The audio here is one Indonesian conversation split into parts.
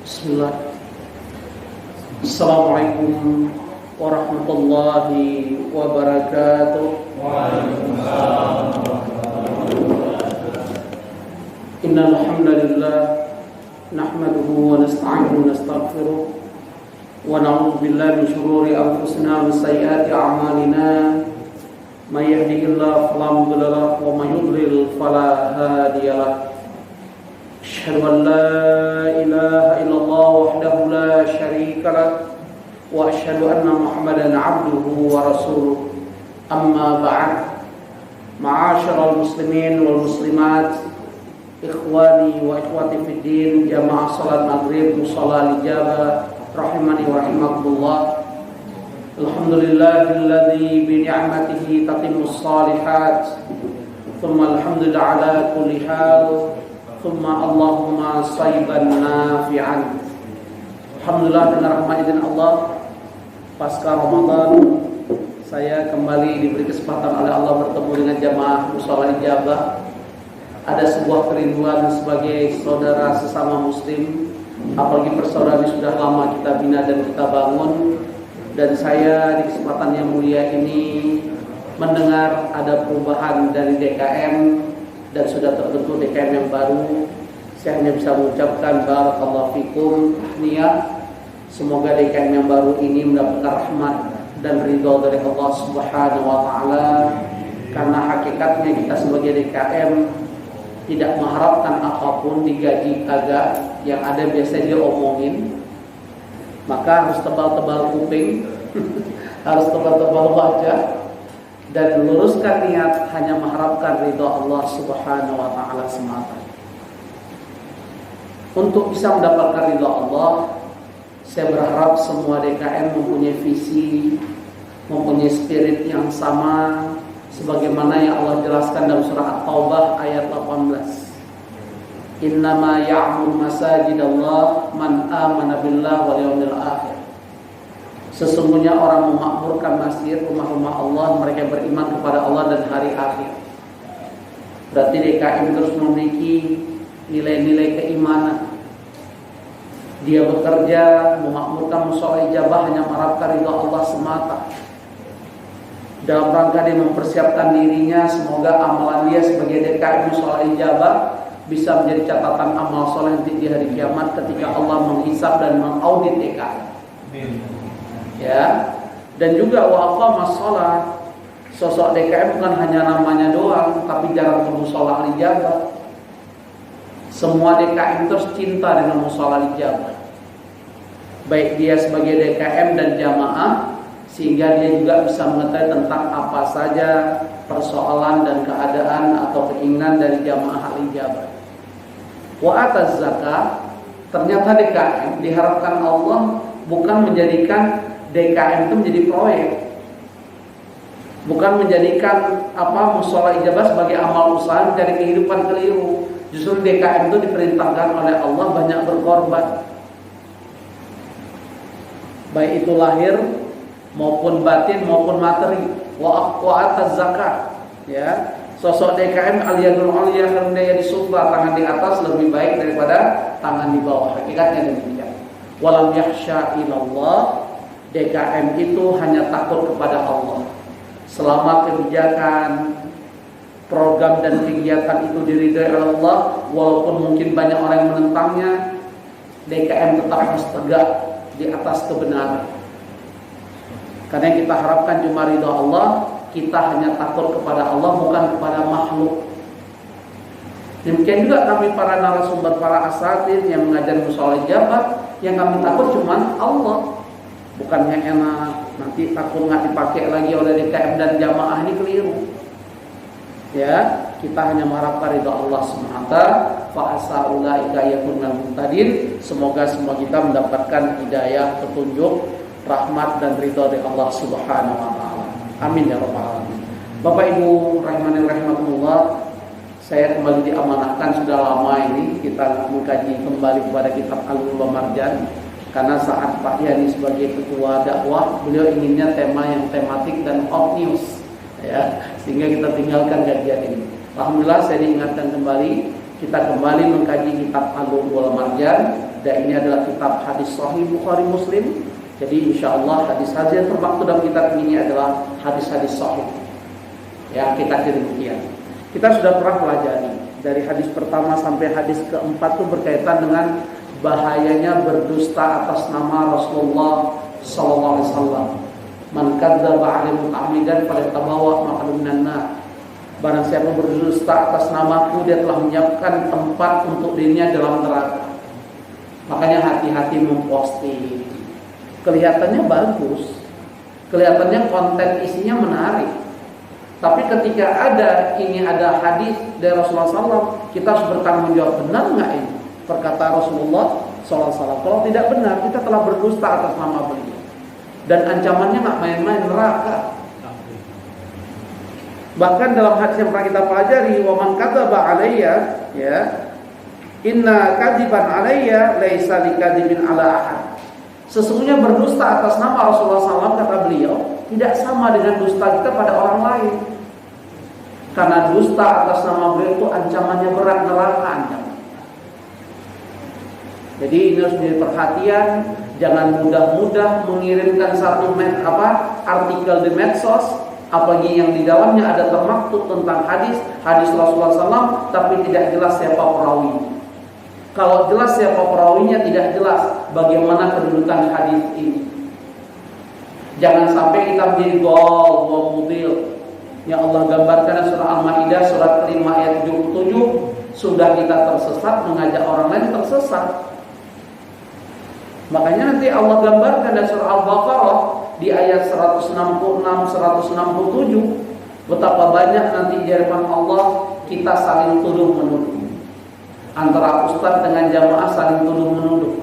Bismillah. Assalamualaikum warahmatullahi wabarakatuh. Waalaikumsalam. Innal hamdalillah nahmaduhu wa nasta'inuhu wa nastaghfiruh wa na'udzu billahi min shururi anfusina wa sayyiati a'malina. May yahdihillahu fala mudilla lahu wa may yudlil fala hadiya lahu. Asyhadu an la ilaha illallah wahdahu la syarika lahu wa asyhadu anna Muhammadan 'abduhu wa rasuluh. Amma ba'd. Ma'asyiral muslimin wal muslimat, ikhwani wa ikhwati fid din, jamaah salat maghrib musalla al-ijabah rahimani wa rahimakumullah. Alhamdulillahilladzi bi ni'matihi tatimmus shalihat. Thumma alhamdulillah ala kulli hal. Thumma Allahumma sayyiban nafi'an. Alhamdulillah, dengan rahmat izin Allah, pasca Ramadan saya kembali diberi kesempatan oleh Allah bertemu dengan jamaah musalla ijabah. Ada sebuah kerinduan sebagai saudara sesama muslim, apalagi persaudaraan yang sudah lama kita bina dan kita bangun. Dan saya di kesempatan yang mulia ini mendengar ada perubahan dari DKM dan sudah terbentuk DKM yang baru. Saya hanya bisa mengucapkan barakallahu fikum, niat semoga DKM yang baru ini mendapatkan rahmat dan ridha dari Allah Subhanahu wa taala. Karena hakikatnya kita sebagai DKM tidak mengharapkan apapun, digaji kagak, yang ada biasanya dia omongin. Maka harus tebal-tebal kuping, harus tebal-tebal wajah, dan luruskan niat hanya mengharapkan ridha Allah Subhanahu wa taala semata. Untuk bisa mendapatkan ridha Allah, saya berharap semua DKM mempunyai visi, mempunyai spirit yang sama sebagaimana yang Allah jelaskan dalam surah At-Taubah ayat 18. Innama ya'muru masajidallah man amana billahi wal yawmil akhir. Sesungguhnya orang memakmurkan masjid, rumah-rumah Allah, mereka beriman kepada Allah dan hari akhir. Berarti DKM terus memiliki nilai-nilai keimanan. Dia bekerja memakmurkan mushola ijabah hanya mengharapkan ridha Allah semata. Dalam rangka dia mempersiapkan dirinya, semoga amalan dia sebagai DKM mushola ijabah bisa menjadi catatan amal soleh di hari kiamat ketika Allah menghisab dan mengaudit DKM. Ya, dan juga waqamas shalah. Sosok DKM bukan hanya namanya doang, tapi jarang ke mushola al-ijabah. Semua DKM terus cinta dengan mushola al-ijabah, baik dia sebagai DKM dan jamaah, sehingga dia juga bisa mengetahui tentang apa saja persoalan dan keadaan atau keinginan dari jamaah al-ijabah. Wa ataz zakat. Ternyata DKM diharapkan Allah bukan menjadikan DKM itu menjadi proyek, bukan menjadikan mushola ijabah sebagai amal usaha dari kehidupan keliru. Justru DKM itu diperintahkan oleh Allah banyak berkorban, baik itu lahir maupun batin maupun materi. Wa ataz zakat, ya. Sosok DKM al-yadul ulya khairun yadi sufla, tangan di atas lebih baik daripada tangan di bawah. Hakikatnya demikian. Walam yakhsha ilallah. DKM itu hanya takut kepada Allah. Selama kebijakan, program dan kegiatan itu diridhai oleh Allah, walaupun mungkin banyak orang yang menentangnya, DKM tetap harus tegak di atas kebenaran. Karena yang kita harapkan cuma ridha Allah, kita hanya takut kepada Allah, bukan kepada makhluk. Demikian juga kami para narasumber, para asatidz yang mengajar mushola ijabah, yang kami takut cuma Allah. Bukannya enak, nanti takut nggak dipakai lagi oleh DKM dan jamaah, ini keliru. Ya, kita hanya mengharapkan ridha Allah semata. Fa asa ulaika yakunul muhtadin. Semoga semua kita mendapatkan hidayah, petunjuk, rahmat dan ridha dari Allah Subhanahu wa taala. Amin ya rabbal alamin. Bapak Ibu rahimani rahimakumullah, saya kembali diamanahkan sudah lama ini kita mengkaji kembali kepada kitab Al-Lu'lu'ul Marjan. Karena saat Pak Yani sebagai ketua dakwah, beliau inginnya tema yang tematik dan hot news, ya, sehingga kita tinggalkan kajian ini. Alhamdulillah saya diingatkan kembali, kita kembali mengkaji kitab Al-Lu'lu'ul Marjan Dan ini adalah kitab hadis Sahih Bukhari Muslim. Jadi insya Allah hadis-hadis yang termaktub dalam kitab ini adalah hadis-hadis Sahih. Ya, kita demikian. Kita sudah pernah pelajari dari hadis pertama sampai hadis keempat itu berkaitan dengan bahayanya berdusta atas nama Rasulullah sallallahu alaihi wasallam. Man kadzdzaba 'alaihi muta'ammidan falyatabawa maq'adahu minan nar. Barang siapa berdusta atas namaku, dia telah menyiapkan tempat untuk dirinya dalam neraka. Makanya hati-hati memposting. Kelihatannya bagus, kelihatannya konten isinya menarik. Tapi ketika ada hadis dari Rasulullah SAW, kita harus bertanggung jawab, benar nggak ini perkataan Rasulullah SAW? Kalau tidak benar, kita telah berdusta atas nama beliau. Dan ancamannya nggak main-main, neraka. Bahkan dalam hadis yang pernah kita pelajari, wa man kadzaba alayya, ya, inna kadziban alayya laisa likadzibin ala ahad. Sesungguhnya berdusta atas nama Rasulullah SAW, kata beliau, tidak sama dengan dusta kita pada orang lain. Karena dusta atas nama beliau itu ancamannya berat, neraka ancaman. Jadi ini harus menjadi perhatian. Jangan mudah-mudah mengirimkan satu artikel di medsos, apalagi yang di dalamnya ada termaktub tentang hadis Rasulullah SAW, tapi tidak jelas siapa perawinya. Kalau jelas siapa perawinya, tidak jelas bagaimana kedudukan hadis ini. Jangan sampai kita menjadi gol wa mudil. Yang Allah gambarkan surah Al-Maidah surat ke-5 ayat 77, sudah kita tersesat mengajak orang lain tersesat. Makanya nanti Allah gambarkan dalam surah Al-Baqarah di ayat 166 167, betapa banyak nanti di hadapan Allah kita saling tuduh-menuduh. Antara ustaz dengan jamaah saling tuduh-menuduh.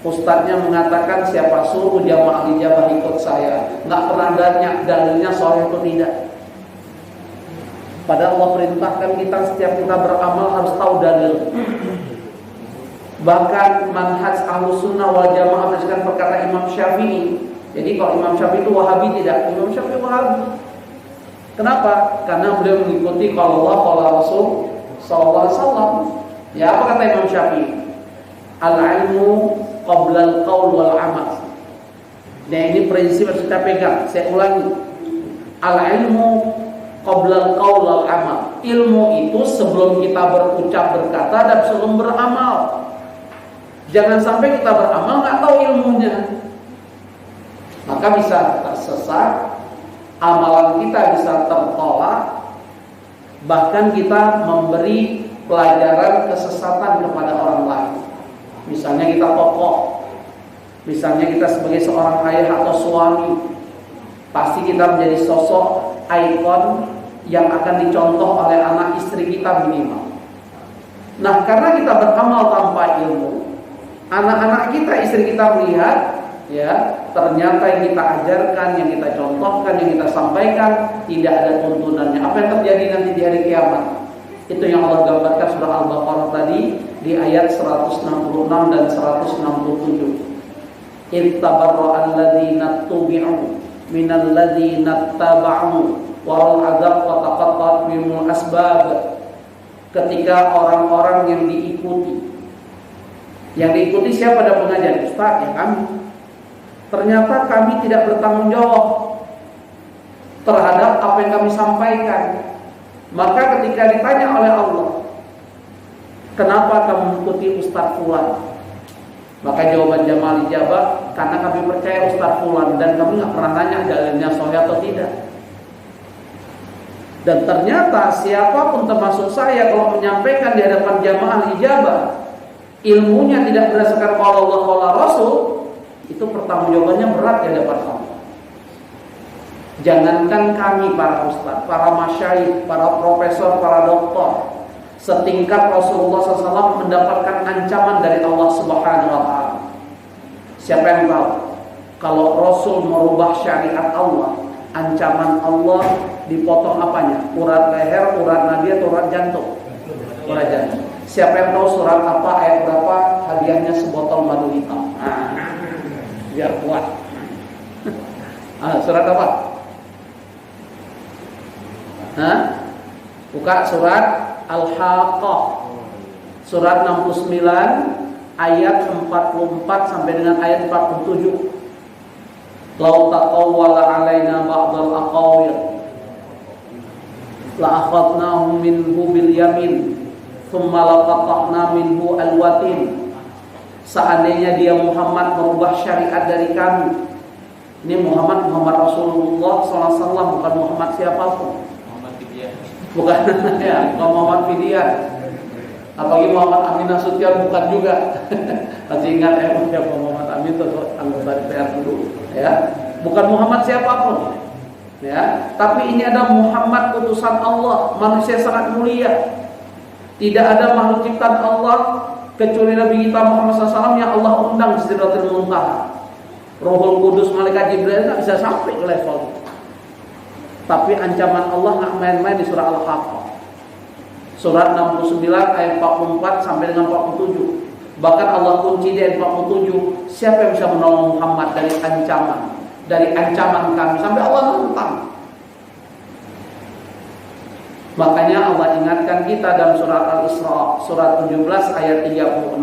Ustaznya mengatakan siapa suruh jamaah ijabah ikut saya, nggak pernah tanya dalilnya soal itu tidak. Padahal Allah perintahkan kita setiap kita beramal harus tahu dalil. Bahkan manhaj Ahlus Sunnah wal Jamaah berdasarkan perkataan Imam Syafi'i. Jadi kalau Imam Syafi'i itu Wahabi tidak, Imam Syafi'i Wahabi. Kenapa? Karena beliau mengikuti kalau Allah, kalau Rasul sallallahu alaihi wasallam. Ya, apa kata Imam Syafi'i? Al-ilmu qabla al-qaul wal amal. Nah, ini prinsip yang kita pegang. Saya ulangi. Al-ilmu qabla al-qaul wal amal. Ilmu itu sebelum kita berucap, berkata, dan sebelum beramal. Jangan sampai kita beramal nggak tahu ilmunya, maka bisa tersesat, amalan kita bisa tertolak, bahkan kita memberi pelajaran kesesatan kepada orang lain. Misalnya kita tokoh, misalnya kita sebagai seorang ayah atau suami, pasti kita menjadi sosok ikon yang akan dicontoh oleh anak istri kita minimal. Nah, karena kita beramal tanpa ilmu, anak-anak kita, istri kita melihat, ya, ternyata yang kita ajarkan, yang kita contohkan, yang kita sampaikan tidak ada tuntunannya. Apa yang terjadi nanti di hari kiamat? Itu yang Allah gambarkan surah Al-Baqarah tadi di ayat 166 dan 167. Ittabarra'al ladzina tubi'u minal ladzina taba'u wa al-'adzab wa taqatta'at bihimul asbab. Ketika orang-orang yang diikuti, siapa pada pengajian? Ustaz, ya kami. Ternyata kami tidak bertanggung jawab terhadap apa yang kami sampaikan. Maka ketika ditanya oleh Allah, kenapa kamu mengikuti Ustaz Fulan? Maka jawaban jamaah ijabah, karena kami percaya Ustaz Fulan dan kami nggak pernah nanya dalilnya sahih atau tidak. Dan ternyata siapapun termasuk saya kalau menyampaikan di hadapan jamaah ijabah, ilmunya tidak berdasarkan qala Allah qala Rasul, itu pertanggungjawabannya berat di hadapan Allah. Jangankan kami para ustaz, para masyayikh, para profesor, para doktor, setingkat Rasulullah SAW mendapatkan ancaman dari Allah Subhanahu wa taala. Siapa yang tahu? Kalau Rasul merubah syariat Allah, ancaman Allah dipotong apanya? Urat leher, urat nadi atau urat jantung? Urat jantung. Siapa yang tahu surat apa, ayat berapa, hadiahnya sebotol madu hitam? Biar kuat. Surat apa? Buka surat Al-Haqqah. Surat 69 ayat 44 sampai dengan ayat 47. Lau taqawwala alaina ba'dal aqawil la akhadnahu minhu bil yamin thumma laqata'na minhu alwatin. Seandainya dia Muhammad merubah syariat dari kami. Ini Muhammad Rasulullah SAW, bukan Muhammad siapapun. Muhammad Fidian. Bukan ya, bukan Muhammad Fidian. Apalagi Muhammad Amin Nasution bukan juga. Masih ingat siapa Muhammad Amin itu anggota DPR dulu, ya. Bukan Muhammad siapapun. Ya, tapi ini ada Muhammad utusan Allah, manusia sangat mulia. Tidak ada makhluk ciptaan Allah kecuali Nabi kita Muhammad SAW yang Allah undang Sidratul Muntaha. Rohul Kudus, Malaikat Jibril tidak bisa sampai ke level itu. Tapi ancaman Allah nggak main-main di surah Al-Haqqah. Surat 69 ayat 44 sampai dengan 47. Bahkan Allah kunci di ayat 47, siapa yang bisa menolong Muhammad dari ancaman kami, sampai Allah nantang. Makanya Allah ingatkan kita dalam surat Al-Isra surat 17 ayat 36,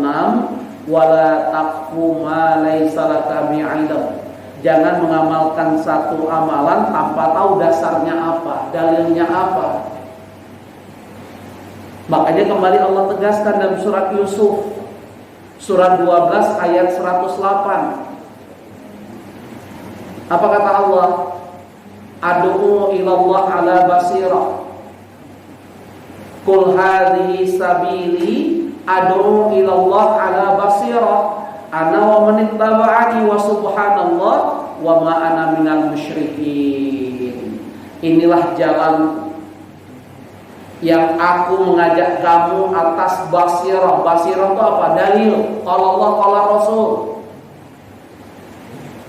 wala taqfu ma laysa laka bi'ilm. Jangan mengamalkan satu amalan tanpa tahu dasarnya apa, dalilnya apa. Makanya kembali Allah tegaskan dalam surat Yusuf surat 12 ayat 108. Apa kata Allah? Ad'u ilallah ala basirah. Qul hadhihi sabili ad'u ilallah ala basirah ana wa man ittaba'ani wa subhanallah wa ma ana minal musyrikin. Inilah jalan yang aku mengajak kamu atas basirah. Basirah itu apa? Dalil. Qala Allah, qala Rasul.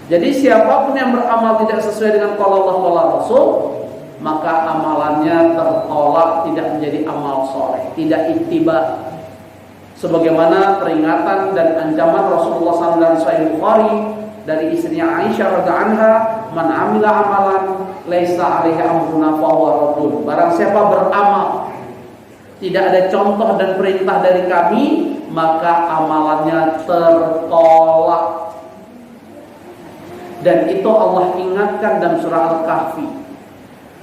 Jadi siapapun yang beramal tidak sesuai dengan qala Allah, qala Rasul, maka amalannya tertolak, tidak menjadi amal soleh, tidak ittiba. Sebagaimana peringatan dan ancaman Rasulullah SAW dalam Sahih Bukhari dari istrinya Aisyah radhiyallahu anha, man amila amalan laisa alaihi amruna fahuwa raddun. Barang siapa beramal tidak ada contoh dan perintah dari kami, maka amalannya tertolak. Dan itu Allah ingatkan dalam surah Al-Kahfi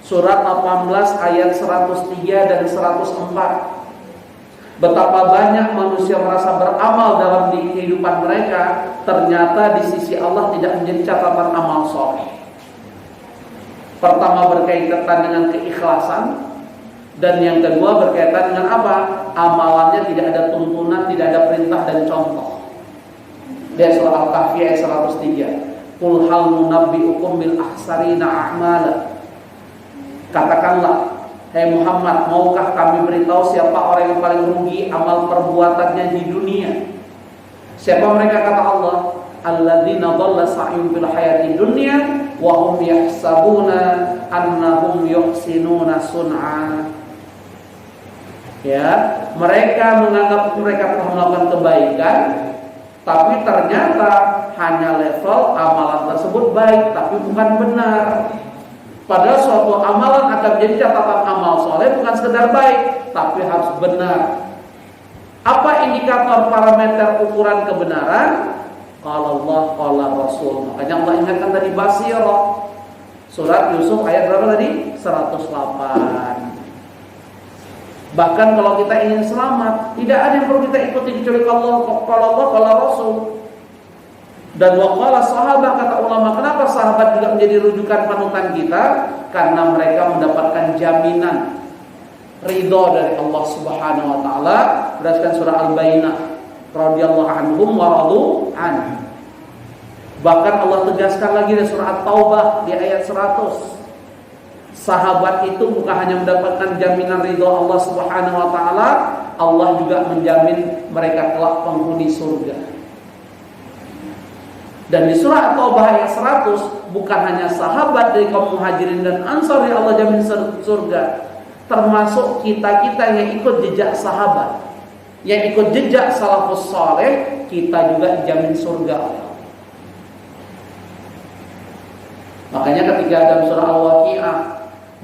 surat 18 ayat 103 dan 104. Betapa banyak manusia merasa beramal dalam kehidupan mereka, ternyata di sisi Allah tidak menjadi catatan amal soleh. Pertama berkaitan dengan keikhlasan, dan yang kedua berkaitan dengan apa? Amalannya tidak ada tuntunan, tidak ada perintah dan contoh. Di surah Al-Kahfi ayat 103. Qul hal nunabbi'ukum bil akhsarina a'mala. Katakanlah, hai Muhammad, maukah kami beritahu siapa orang yang paling rugi amal perbuatannya di dunia? Siapa mereka? Kata Allah, alladzina dhalla sa'yuhum fil hayati dunya wa hum yahsabuna annahum yuhsinuna sun'a. Ya, mereka menganggap mereka telah melakukan kebaikan, tapi ternyata hanya level amalan tersebut baik, tapi bukan benar. Padahal suatu amalan akan menjadi catatan amal soleh bukan sekedar baik, tapi harus benar. Apa indikator parameter ukuran kebenaran? Qala Allah, qala Rasul. Makanya Allah ingatkan tadi basirah. Surat Yusuf ayat berapa tadi? 108. Bahkan kalau kita ingin selamat, tidak ada yang perlu kita ikuti kecuali qala Allah, qala Rasul. Dan waqala sahabat, kata ulama, kenapa sahabat juga menjadi rujukan panutan kita? Karena mereka mendapatkan jaminan ridha dari Allah Subhanahu wa taala berdasarkan surah Al-Bayyinah, radhiyallahu anhum wa radu an. Bahkan Allah tegaskan lagi di surah At-Taubah di ayat 100. Sahabat itu bukan hanya mendapatkan jaminan ridha Allah Subhanahu wa taala, Allah juga menjamin mereka kelak penghuni surga. Dan di surah At-Taubah ayat 100, bukan hanya sahabat dari kaum muhajirin dan ansar yang Allah jamin surga, termasuk kita-kita yang ikut jejak sahabat, yang ikut jejak salafus saleh, kita juga dijamin surga. Makanya ketika dalam surah Al-Waqi'ah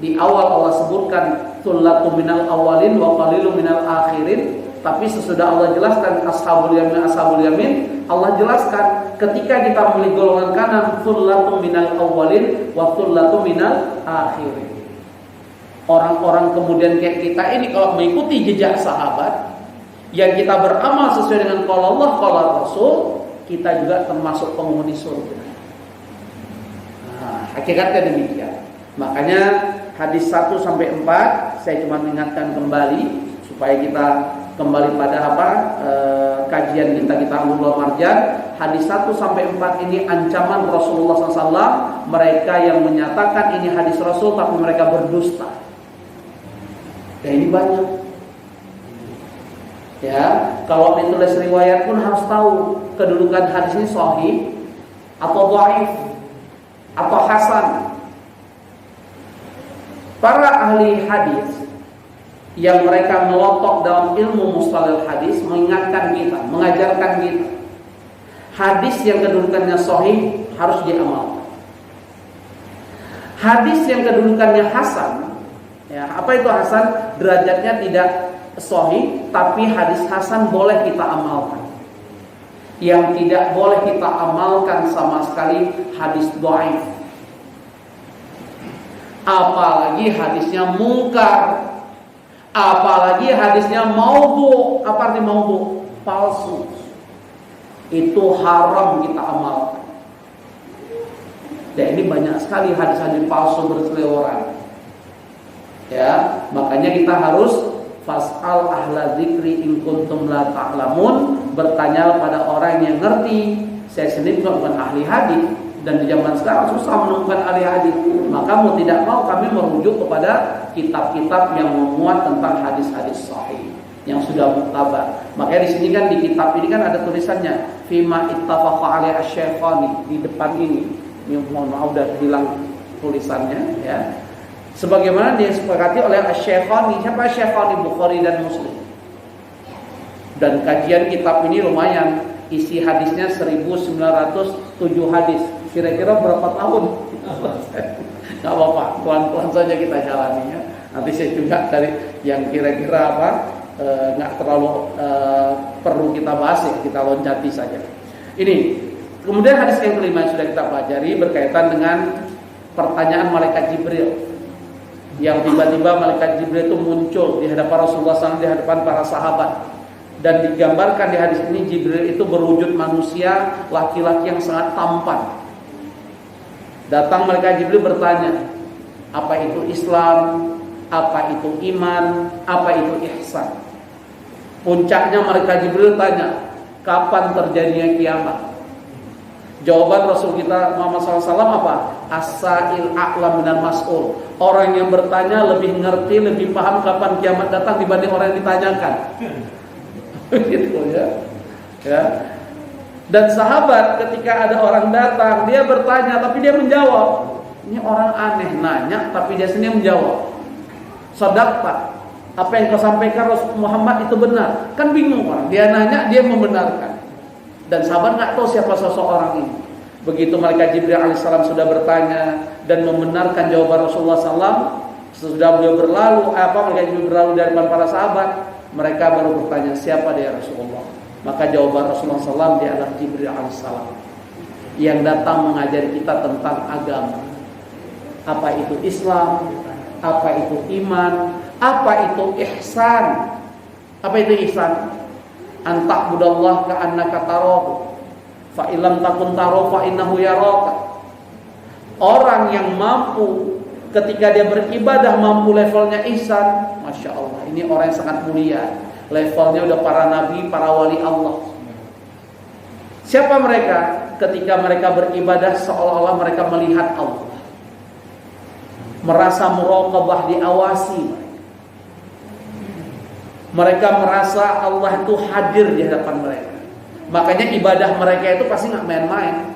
di awal Allah sebutkan thullatu minal awalin wa qalilun minal akhirin, Tapi sesudah Allah jelaskan ashabul yamin, Allah jelaskan ketika kita memilih golongan kanan, thullatun minal awwalin wa thullatun minal akhirin. Orang-orang kemudian kayak kita ini kalau mengikuti jejak sahabat, yang kita beramal sesuai dengan qala Allah, qala Rasul, kita juga termasuk penghuni surga. Nah, hakikatnya demikian. Makanya hadis 1 sampai 4 saya cuma ingatkan kembali supaya kita kembali pada kajian kita Ulul Marjan. Hadis 1 sampai 4 ini ancaman Rasulullah SAW. Mereka yang menyatakan ini hadis Rasul tapi mereka berdusta. Ya ini banyak. Ya, kalau ditulis riwayat pun harus tahu kedudukan hadis ini sahih atau dhaif atau hasan. Para ahli hadis yang mereka melotok dalam ilmu mustalahul hadis mengingatkan kita, mengajarkan kita, hadis yang kedudukannya sahih harus diamalkan. Hadis yang kedudukannya hasan, ya, apa itu hasan? Derajatnya tidak sahih, tapi hadis hasan boleh kita amalkan. Yang tidak boleh kita amalkan sama sekali hadis dhaif. Apalagi hadisnya mungkar, apalagi hadisnya maudhu. Apa arti maudhu? Palsu. Itu haram kita amalkan. Dan ini banyak sekali hadis-hadis palsu berseliweran. Ya, makanya kita harus fas'al ahla dzikri in kuntum la ta'lamun, bertanya pada orang yang ngerti. Saya sendiri bukan ahli hadis, dan di zaman sekarang susah menemukan ahli hadis. Maka mau tidak mau kami merujuk kepada kitab-kitab yang memuat tentang hadis-hadis sahih yang sudah muktabar. Makanya di sini kan, di kitab ini kan ada tulisannya fima ittafaqa alaihi asy-syaikhani di depan ini. Ini mohon maaf udah hilang tulisannya, ya. Sebagaimana disepakati oleh asy-syaikhani. Siapa asy-syaikhani? Bukhari dan Muslim. Dan kajian kitab ini lumayan, isi hadisnya 1907 hadis. Kira-kira berapa tahun? Gak apa-apa, pelan-pelan saja kita jalaninya. Nanti saya juga cari yang kira-kira gak terlalu perlu kita bahas, ya, kita loncati saja. Ini. Kemudian hadis yang kelima yang sudah kita pelajari berkaitan dengan pertanyaan malaikat Jibril. Yang tiba-tiba malaikat Jibril itu muncul di hadapan Rasulullah SAW, di hadapan para sahabat. Dan digambarkan di hadis ini Jibril itu berwujud manusia, laki-laki yang sangat tampan. Datang malaikat Jibril bertanya, apa itu Islam, apa itu iman, apa itu ihsan. Puncaknya malaikat Jibril tanya, kapan terjadinya kiamat? Jawaban Rasul kita Muhammad SAW apa? As-sa'il a'lam minal mas'ul. Orang yang bertanya lebih ngerti, lebih paham kapan kiamat datang dibanding orang yang ditanyakan. Gitu ya. Ya. Dan sahabat ketika ada orang datang, dia bertanya tapi dia menjawab. Ini orang aneh nanya tapi dia sendiri menjawab. Shadaqta. Apa yang kau sampaikan Rasul Muhammad itu benar. Kan bingung orang. Dia nanya, dia membenarkan. Dan sahabat nggak tahu siapa sosok orang ini. Begitu malaikat Jibril alaihissalam sudah bertanya dan membenarkan jawaban Rasulullah SAW, sesudah beliau berlalu, malaikat Jibril berlalu dari depan para sahabat, mereka baru bertanya, siapa dia Rasulullah? Maka jawaban Rasulullah SAW, dia adalah Jibril alaihissalam yang datang mengajari kita tentang agama. Apa itu Islam? Apa itu iman? Apa itu ihsan? Apa itu ihsan? Antak budallah ka'annaka tarahu fa illam takun tarahu fa innahu yaraka. Orang yang mampu ketika dia beribadah mampu levelnya ihsan, Masya Allah, ini orang yang sangat mulia. Levelnya udah para nabi, para wali Allah. Siapa mereka? Ketika mereka beribadah seolah-olah mereka melihat Allah, merasa muraqabah, diawasi. Mereka merasa Allah itu hadir di hadapan mereka. Makanya ibadah mereka itu pasti gak main-main.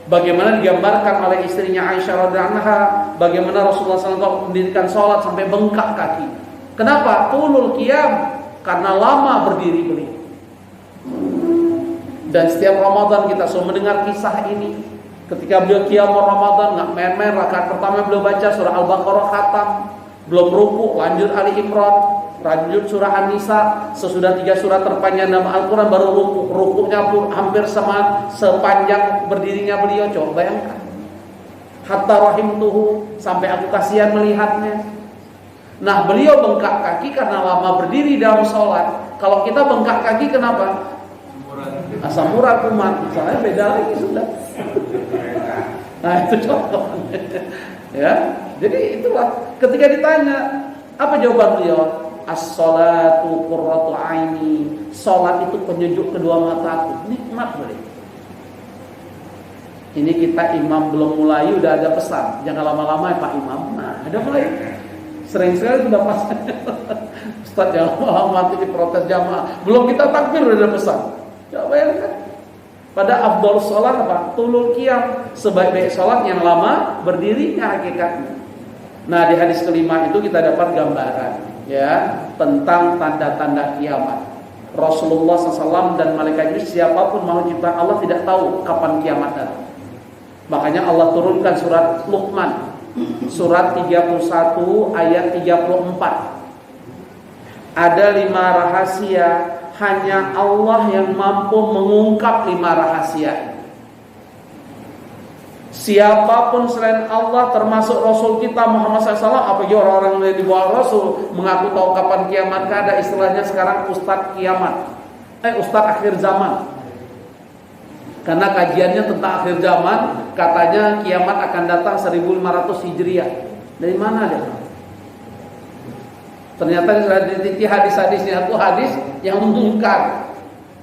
Bagaimana digambarkan oleh istrinya Aisyah radhiyallahu anha, bagaimana Rasulullah SAW mendirikan sholat sampai bengkak kaki. Kenapa? Tulul qiyam, karena lama berdiri beliau. Dan setiap Ramadan kita selalu mendengar kisah ini. Ketika beliau qiyam Ramadan gak main-main, rakaat pertama beliau baca surah Al-Baqarah khatam. belum ruku, lanjut Ali Imran, lanjut surah An-Nisa, sesudah 3 surah terpanjang dalam Al-Quran baru ruku. Rukunya pun hampir sama sepanjang berdirinya beliau. Coba bayangkan. Hatta rahimtuhu, sampai aku kasihan melihatnya. Nah, beliau bengkak kaki karena lama berdiri dalam sholat. Kalau kita bengkak kaki kenapa? Asam urat kumat, misalnya beda lagi sudah. Nah, itu contohnya. Ya, jadi itulah ketika ditanya, apa jawaban beliau? As-sholatu qurratu aini. Salat itu penyejuk kedua mataku. Nikmat boleh. Ini kita imam belum mulai udah ada pesan. Jangan lama-lama ya Pak Imam. Nah, ada mulai. Sering sekali sudah pas. Ustaz jangan lama-lama nanti diprotes jamaah. Belum kita takbir udah ada pesan. Coba bayangkan. Pada afdol sholat apa? Tulul qiyam. Sebaik-baik sholat yang lama berdirinya hakikatnya. Nah, di hadis kelima itu kita dapat gambaran ya tentang tanda-tanda kiamat. Rasulullah SAW dan malaikat Jibril, siapapun makhluk ciptaan Allah tidak tahu kapan kiamat datang. Makanya Allah turunkan surat Luqman, surat 31 ayat 34. Ada 5 rahasia, hanya Allah yang mampu mengungkap 5 rahasia. Siapapun selain Allah, termasuk Rasul kita Muhammad SAW, apalagi orang-orang yang di bawah Rasul, mengaku tahu kapan kiamat, ada istilahnya sekarang Ustadz kiamat, Ustadz akhir zaman. Karena kajiannya tentang akhir zaman, katanya kiamat akan datang 1500 Hijriah. Dari mana dia? Ternyata sudah dititi hadis-hadisnya itu hadis yang mengungkap.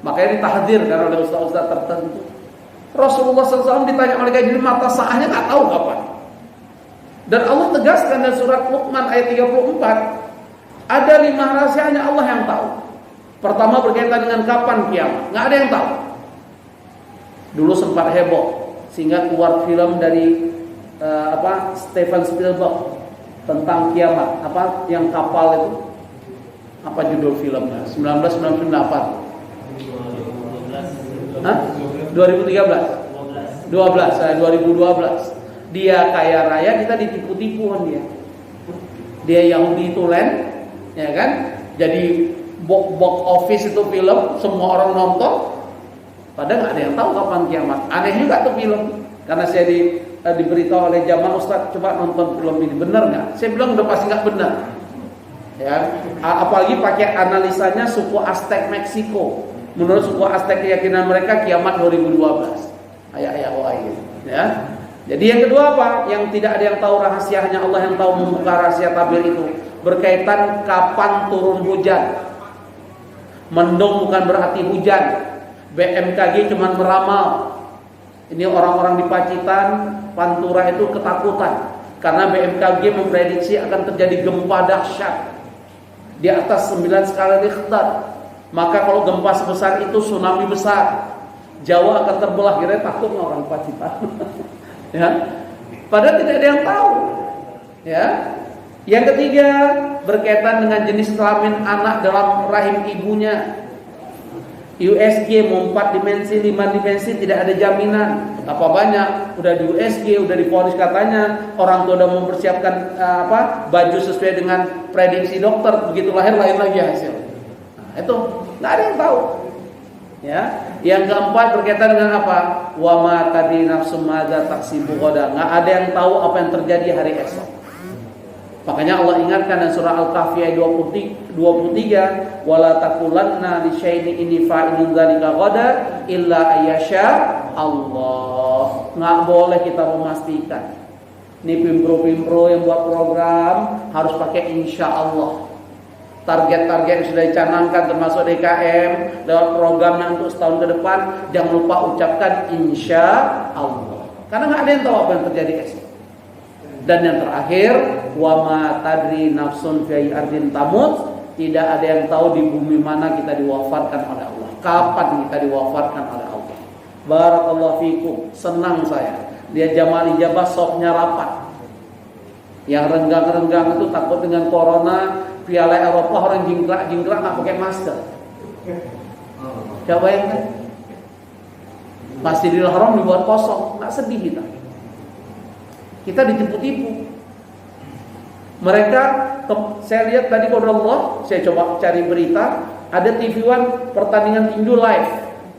Makanya ditahdir karena oleh ustaz-ustaz tertentu. Rasulullah SAW ditanya malaikat Jibril, mata saahnya nggak tahu kapan. Dan Allah tegaskan dalam surat Luqman ayat 34, ada 5 rahasia hanya Allah yang tahu. Pertama berkaitan dengan kapan kiamat, nggak ada yang tahu. Dulu sempat heboh sehingga keluar film dari Steven Spielberg tentang kiamat, yang kapal itu, apa judul filmnya? 1998. 2013. 2012. Dia kaya raya, kita ditipu-tipuan dia. Dia Yahudi tulen, ya kan? Jadi box office itu film, semua orang nonton. Padahal nggak ada yang tahu kapan kiamat. Aneh juga tuh film. Karena saya diberitahu oleh jamaah, Ustaz coba nonton film ini, benar nggak? Saya bilang udah pasti nggak benar. Ya, apalagi pakai analisanya suku Aztec Meksiko. Menurut suku Aztec keyakinan mereka kiamat 2012. Ayat-ayat ya. Jadi yang kedua apa? Yang tidak ada yang tahu rahasia, hanya Allah yang tahu membuka rahasia tabir itu. Berkaitan kapan turun hujan. Mendung bukan berarti hujan. BMKG cuma meramal. Ini orang-orang di Pacitan, Pantura itu ketakutan karena BMKG memprediksi akan terjadi gempa dahsyat di atas 9 skala Richter. Maka kalau gempa sebesar itu tsunami besar, Jawa akan terbelah. Kira takut orang Pacitan. Ya, padahal tidak ada yang tahu. Ya, yang ketiga berkaitan dengan jenis kelamin anak dalam rahim ibunya. USG mau 4 dimensi, 5 dimensi, tidak ada jaminan. Betapa banyak udah di USG, udah divonis katanya orang tua udah mempersiapkan baju sesuai dengan prediksi dokter, begitu lahir lain lagi hasil. Nah, itu nggak ada yang tahu. Ya, yang keempat berkaitan dengan apa? Wa ma tadri nafsum madza taksibu ghadan. Nggak ada yang tahu apa yang terjadi hari esok. Makanya Allah ingatkan dalam surah Al-Kahfi ayat 23, wala taqulanna li syai'in inni fa'ilun dzalika ghadan illa ayyasha Allah. Nggak boleh kita memastikan. Ini pimpro-pimpro yang buat program harus pakai insya Allah. Target-target yang sudah dicanangkan termasuk DKM lewat programnya untuk setahun ke depan, jangan lupa ucapkan insya Allah. Karena nggak ada yang tahu apa yang terjadi esok. Dan yang terakhir, wa ma tadri nafsun fi ardin tamut, tidak ada yang tahu di bumi mana kita diwafatkan oleh Allah. Kapan kita diwafatkan oleh Allah. Barakallahu fikum. Senang saya. Dia jamaah ijabah sopnya rapat. Yang renggang-renggang itu takut dengan corona. Piala Eropa orang jingkrak-jingkrak nggak pakai masker. Coba yang Masjidil Haram dibuat kosong, nggak sedih kita. Kita ditipu-tipu. Mereka, saya lihat tadi Allah, saya coba cari berita, ada TV One pertandingan tinju live.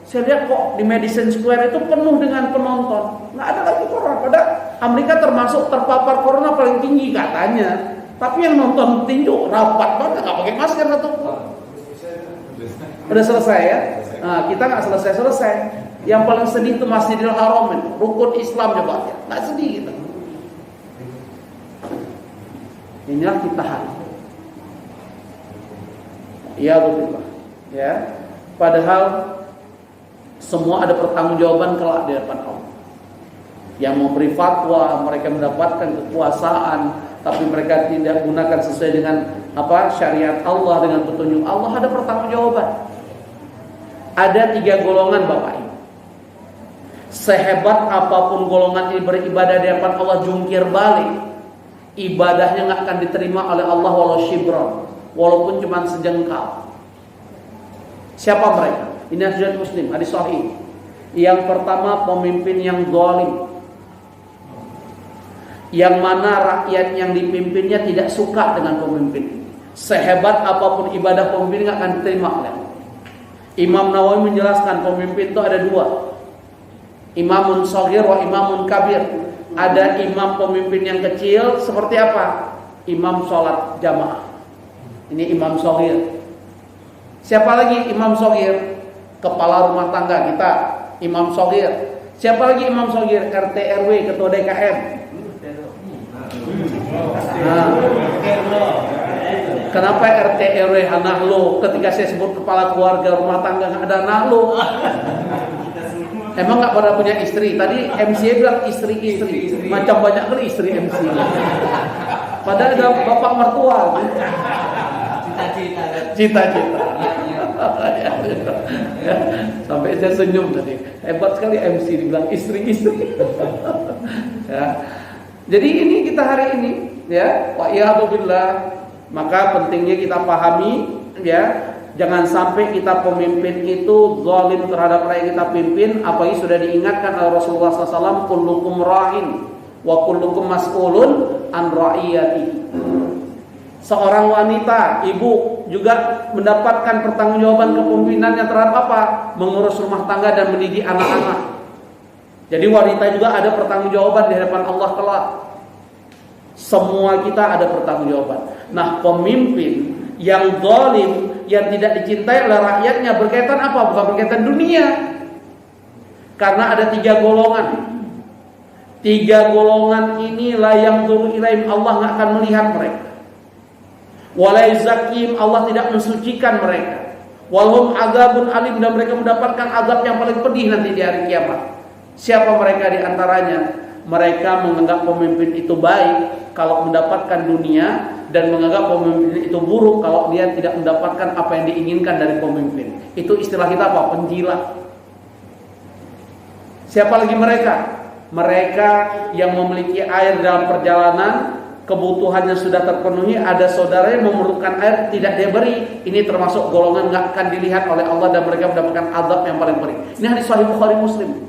Saya lihat kok di Madison Square itu penuh dengan penonton. Nggak ada lagi corona. Padahal Amerika termasuk terpapar corona paling tinggi katanya. Tapi yang nonton tinju rapat banget, nggak pakai masker satu. Udah selesai ya? Nah, kita nggak selesai. Yang paling sedih itu Masjidil Haram, rukun Islam coba. Nggak sedih kita. Inilah kita hari. Ya betul. Ya. Padahal semua ada pertanggungjawaban kelak di hadapan Allah. Yang memberi fatwa, mereka mendapatkan kekuasaan, tapi mereka tidak gunakan sesuai dengan syariat Allah, dengan petunjuk Allah, ada pertanggungjawaban. Ada 3 golongan Bapak Ibu. Sehebat apapun golongan ini beribadah di hadapan Allah, jungkir balik, ibadahnya nggak akan diterima oleh Allah walau shibron, walaupun cuma sejengkal. Siapa mereka? Ini hadis Muslim, hadis sahih. Yang pertama, pemimpin yang zalim, yang mana rakyat yang dipimpinnya tidak suka dengan pemimpin. Sehebat apapun ibadah pemimpin nggak akan diterima oleh Allah. Imam Nawawi menjelaskan pemimpin itu ada 2, imamun shaghir wa imamun kabir. Ada imam pemimpin yang kecil seperti apa? Imam sholat jamaah. Ini imam shaghir. Siapa lagi imam shaghir? Kepala rumah tangga kita, imam shaghir. Siapa lagi imam shaghir? RT RW, ketua DKM. Nah, kenapa RT RW nahlo? Ketika saya sebut kepala keluarga rumah tangga nggak ada nahlo. Emang nggak pada punya istri? Tadi MC bilang istri. Macam banyak kali istri MC. Padahal ada bapak mertua. Cita-cita. Sampai saya senyum tadi. Hebat sekali MC dibilang istri. Ya. Jadi ini kita hari ini, ya, wa iyadzubillah. Maka pentingnya kita pahami, ya. Jangan sampai kita pemimpin itu zalim terhadap rakyat kita pimpin. Apalagi sudah diingatkan oleh Rasulullah SAW, kullukum ra'in wa kullukum mas'ulun an ra'iyati. Seorang wanita, ibu juga mendapatkan pertanggungjawaban kepemimpinannya terhadap apa? Mengurus rumah tangga dan mendidik anak-anak. Jadi wanita juga ada pertanggungjawaban di hadapan Allah kelak. Semua kita ada pertanggungjawaban. Nah, pemimpin yang zalim, yang tidak dicintai oleh rakyatnya, berkaitan apa? Bukan berkaitan dunia. Karena ada 3 golongan. 3 golongan inilah yang dzul ilaihim, Allah nggak akan melihat mereka. Wala yuzakkihim, Allah tidak mensucikan mereka. Walhum azabun alim, dan mereka mendapatkan azab yang paling pedih nanti di hari kiamat. Siapa mereka di antaranya? Mereka menganggap pemimpin itu baik kalau mendapatkan dunia, dan menganggap pemimpin itu buruk kalau dia tidak mendapatkan apa yang diinginkan dari pemimpin. Itu istilah kita apa? Penjilat. Siapa lagi mereka? Mereka yang memiliki air dalam perjalanan, kebutuhannya sudah terpenuhi, ada saudara yang memerlukan air, tidak dia beri. Ini termasuk golongan nggak akan dilihat oleh Allah, dan mereka mendapatkan azab yang paling pedih. Ini hadis Sahih Bukhari Muslim.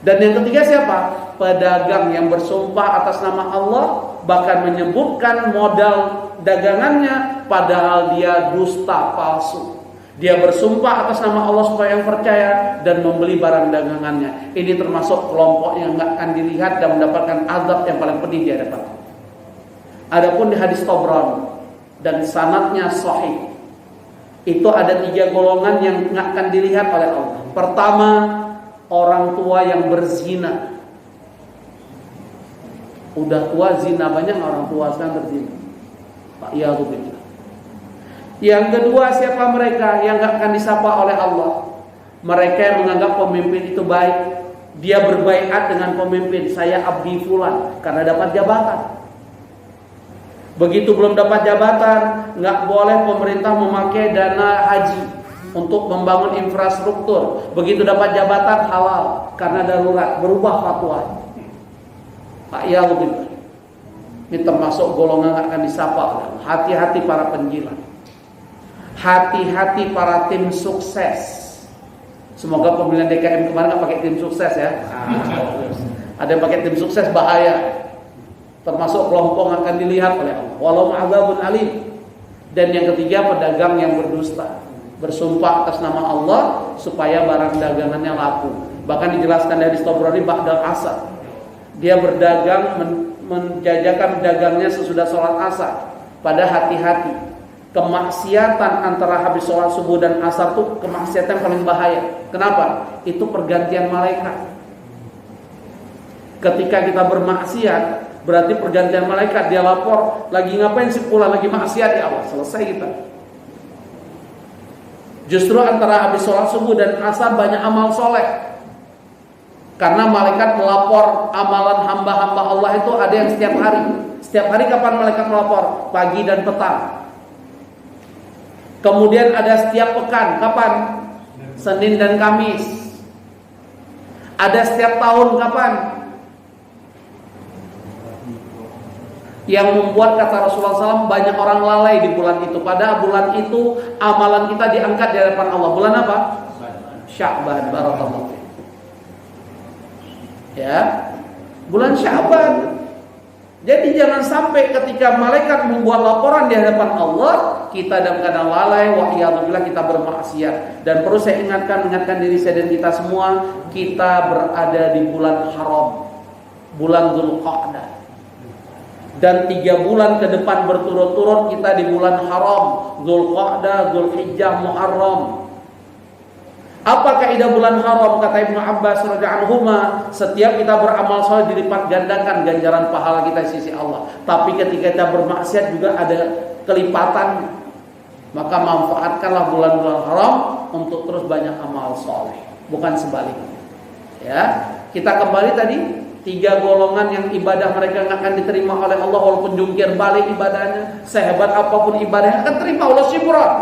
Dan yang ketiga siapa? Pedagang yang bersumpah atas nama Allah, bahkan menyebutkan modal dagangannya, padahal dia dusta palsu. Dia bersumpah atas nama Allah supaya yang percaya dan membeli barang dagangannya. Ini termasuk kelompok yang nggak akan dilihat dan mendapatkan azab yang paling pedih di hadapan. Adapun di hadis Tabrani dan sanadnya sahih, itu ada 3 golongan yang nggak akan dilihat oleh Allah. Pertama, orang tua yang berzina. Udah tua zina, banyak orang tua sekarang berzina. Pak Iyadzubillah. Yang kedua, siapa mereka yang gak akan disapa oleh Allah? Mereka yang menganggap pemimpin itu baik. Dia berbaiat dengan pemimpin, saya abdi fulan, karena dapat jabatan. Begitu belum dapat jabatan, gak boleh pemerintah memakai dana haji untuk membangun infrastruktur. Begitu dapat jabatan, halal, karena darurat, berubah fatwa. Pak Iyadzubillah. Ini termasuk golongan yang akan disapa. Hati-hati para penjilat. Hati-hati para tim sukses. Semoga pemilihan DKM kemarin gak pakai tim sukses ya. Ada yang pakai tim sukses, bahaya. termasuk kelompok yang akan dilihat oleh Allah. Walau azabun alim. Dan yang ketiga, pedagang yang berdusta, bersumpah atas nama Allah supaya barang dagangannya laku. Bahkan dijelaskan dari Tabrani ba'dal asar. Dia berdagang, menjajakan dagangnya sesudah sholat asar. Pada hati-hati, kemaksiatan antara habis sholat subuh dan asar itu kemaksiatan paling bahaya. Kenapa? Itu pergantian malaikat. Ketika kita bermaksiat, berarti pergantian malaikat. Dia lapor, lagi ngapain sih pula, lagi maksiat, ya Allah, selesai kita. Justru antara habis sholat subuh dan asar banyak amal soleh. Karena malaikat melapor amalan hamba-hamba Allah itu ada yang setiap hari. Setiap hari kapan malaikat melapor? Pagi dan petang. Kemudian ada setiap pekan. Kapan? Senin dan Kamis. Ada setiap tahun. Kapan? Yang membuat, kata Rasulullah SAW, banyak orang lalai di bulan itu. Pada bulan itu amalan kita diangkat di hadapan Allah. Bulan apa? Sya'ban. Barakallahu. Ya, bulan Sya'ban. Jadi jangan sampai ketika malaikat membuat laporan di hadapan Allah, kita dalam keadaan lalai, wa'iyadzubillah, kita bermaksiat. Dan perlu saya ingatkan diri saya dan kita semua, kita berada di bulan haram, bulan Dzulqa'dah. Dan 3 bulan ke depan berturut-turut kita di bulan haram, Dzulqa'dah, Dzulhijjah, Muharram. Apa kaidah bulan haram? Kata Ibnu Abbas radhiyallahu anhu, setiap kita beramal saleh dilipat gandakan ganjaran pahala kita di sisi Allah. Tapi ketika kita bermaksiat juga ada kelipatan. Maka manfaatkanlah bulan-bulan haram untuk terus banyak amal saleh, bukan sebaliknya. Ya, kita kembali tadi 3 golongan yang ibadah mereka nggak akan diterima oleh Allah walaupun jungkir balik ibadahnya, sehebat apapun ibadahnya akan terima Allah syibran.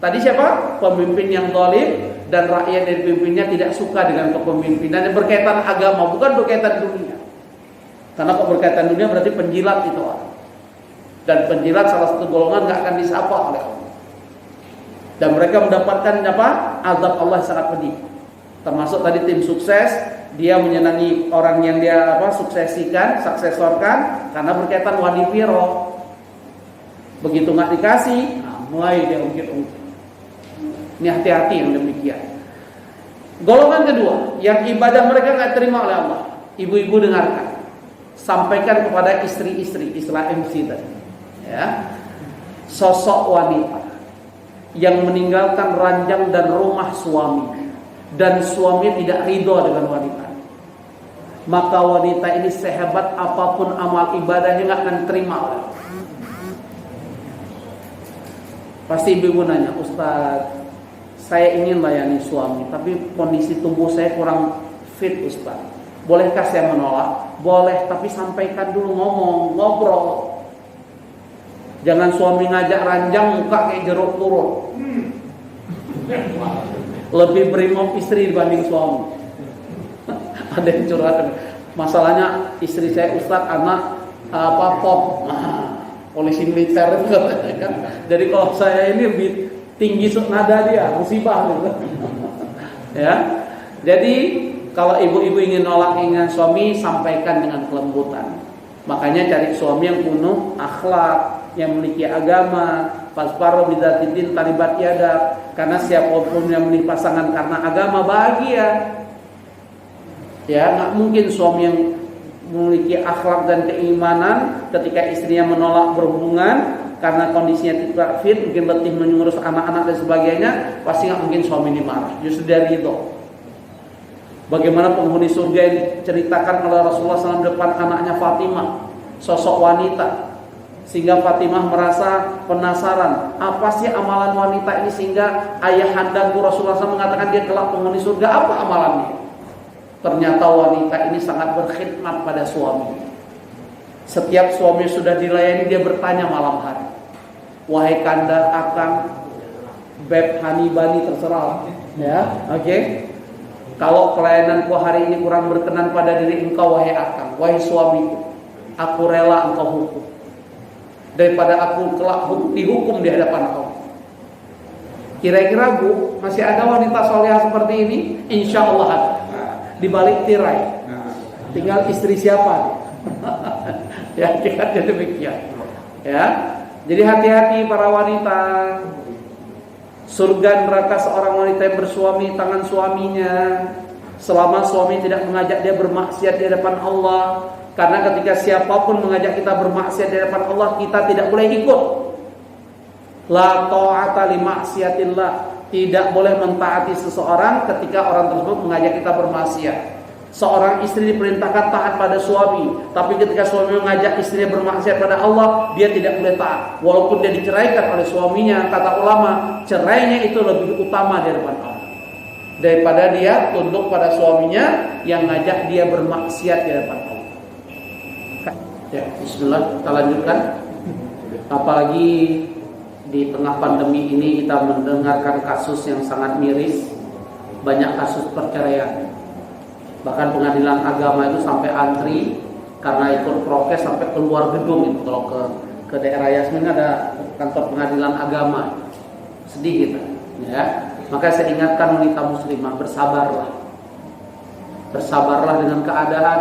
Tadi siapa? Pemimpin yang zalim dan rakyat dan pemimpinnya tidak suka dengan kepemimpinan yang berkaitan agama, bukan berkaitan dunia. Karena kalau berkaitan dunia berarti penjilat itu orang. Dan penjilat salah satu golongan nggak akan disapa oleh Allah. Dan mereka mendapatkan apa? Azab Allah sangat pedih. Termasuk tadi tim sukses, dia menyenangi orang yang dia suksesorkan karena berkaitan wadipiro. Begitu nggak dikasih, mulai dia ungkit-ungkit. Ini hati-hati yang demikian. Golongan kedua, yang ibadah mereka nggak terima oleh Allah. Ibu-ibu dengarkan, sampaikan kepada istri-istri, istilah MC tadi. Ya, sosok wanita yang meninggalkan ranjang dan rumah suami, dan suami tidak ridho dengan wanita, maka wanita ini sehebat apapun amal ibadahnya nggak akan terima oleh Allah. Pasti ibu nanya, Ustaz, saya ingin layani suami, tapi kondisi tubuh saya kurang fit, Ustaz. Bolehkah saya menolak? Boleh, tapi sampaikan dulu, ngobrol. Jangan suami ngajak ranjang, muka kayak jeruk turun. Lebih berimam istri dibanding suami. Ada yang curhat. Masalahnya istri saya, Ustaz, anak pop. Polisi militer itu kan. Jadi kalau saya ini lebih tinggi nada dia, musibah gitu. Ya. Jadi kalau ibu-ibu ingin nolak keinginan suami, sampaikan dengan kelembutan. Makanya cari suami yang penuh akhlak, yang memiliki agama. Fasparu bidzatidin taribat yada. Karena siapapun yang memilih pasangan karena agama bahagia. Ya, nggak mungkin suami yang memiliki akhlak dan keimanan ketika istrinya menolak berhubungan karena kondisinya tidak fit, mungkin letih mengurus anak-anak dan sebagainya, pasti nggak mungkin suami ini marah. Justru dari itu, bagaimana penghuni surga yang diceritakan oleh Rasulullah SAW depan anaknya Fatimah, sosok wanita, sehingga Fatimah merasa penasaran, apa sih amalan wanita ini sehingga ayahandaku Rasulullah SAW mengatakan dia kelak penghuni surga, apa amalannya? Ternyata wanita ini sangat berkhidmat pada suami. Setiap suami sudah dilayani, dia bertanya malam hari, wahai kanda, akang, beb, hani, bani, terserah. Ya, oke. Kalau pelayananku hari ini kurang berkenan pada diri engkau, wahai akang, wahai suamiku, aku rela engkau hukum daripada aku kelak dihukum di hadapan Allah. Kira-kira Bu, masih ada wanita solehah seperti ini? Insya Allah ada. Di balik tirai, tinggal istri siapa. Ya, hakikatnya demikian. Ya. Jadi hati-hati para wanita. Surga neraka seorang wanita yang bersuami tangan suaminya selama suami tidak mengajak dia bermaksiat di hadapan Allah. Karena ketika siapapun mengajak kita bermaksiat di hadapan Allah, kita tidak boleh ikut. La ta'ata li maksiatillah. Tidak boleh mentaati seseorang ketika orang tersebut mengajak kita bermaksiat. Seorang istri diperintahkan taat pada suami, tapi ketika suami mengajak istrinya bermaksiat pada Allah, dia tidak boleh taat. Walaupun dia diceraikan oleh suaminya, kata ulama, cerainya itu lebih utama di hadapan Allah daripada dia tunduk pada suaminya yang ngajak dia bermaksiat di hadapan Allah. Ya, bismillah, kita lanjutkan. Apalagi di tengah pandemi ini kita mendengarkan kasus yang sangat miris, banyak kasus perceraian. Bahkan pengadilan agama itu sampai antri karena ikut prokes sampai keluar gedung itu. Kalau ke daerah Yasmin ada kantor pengadilan agama. Sedih kita, ya. Maka saya ingatkan wanita muslimah, bersabarlah. Bersabarlah dengan keadaan.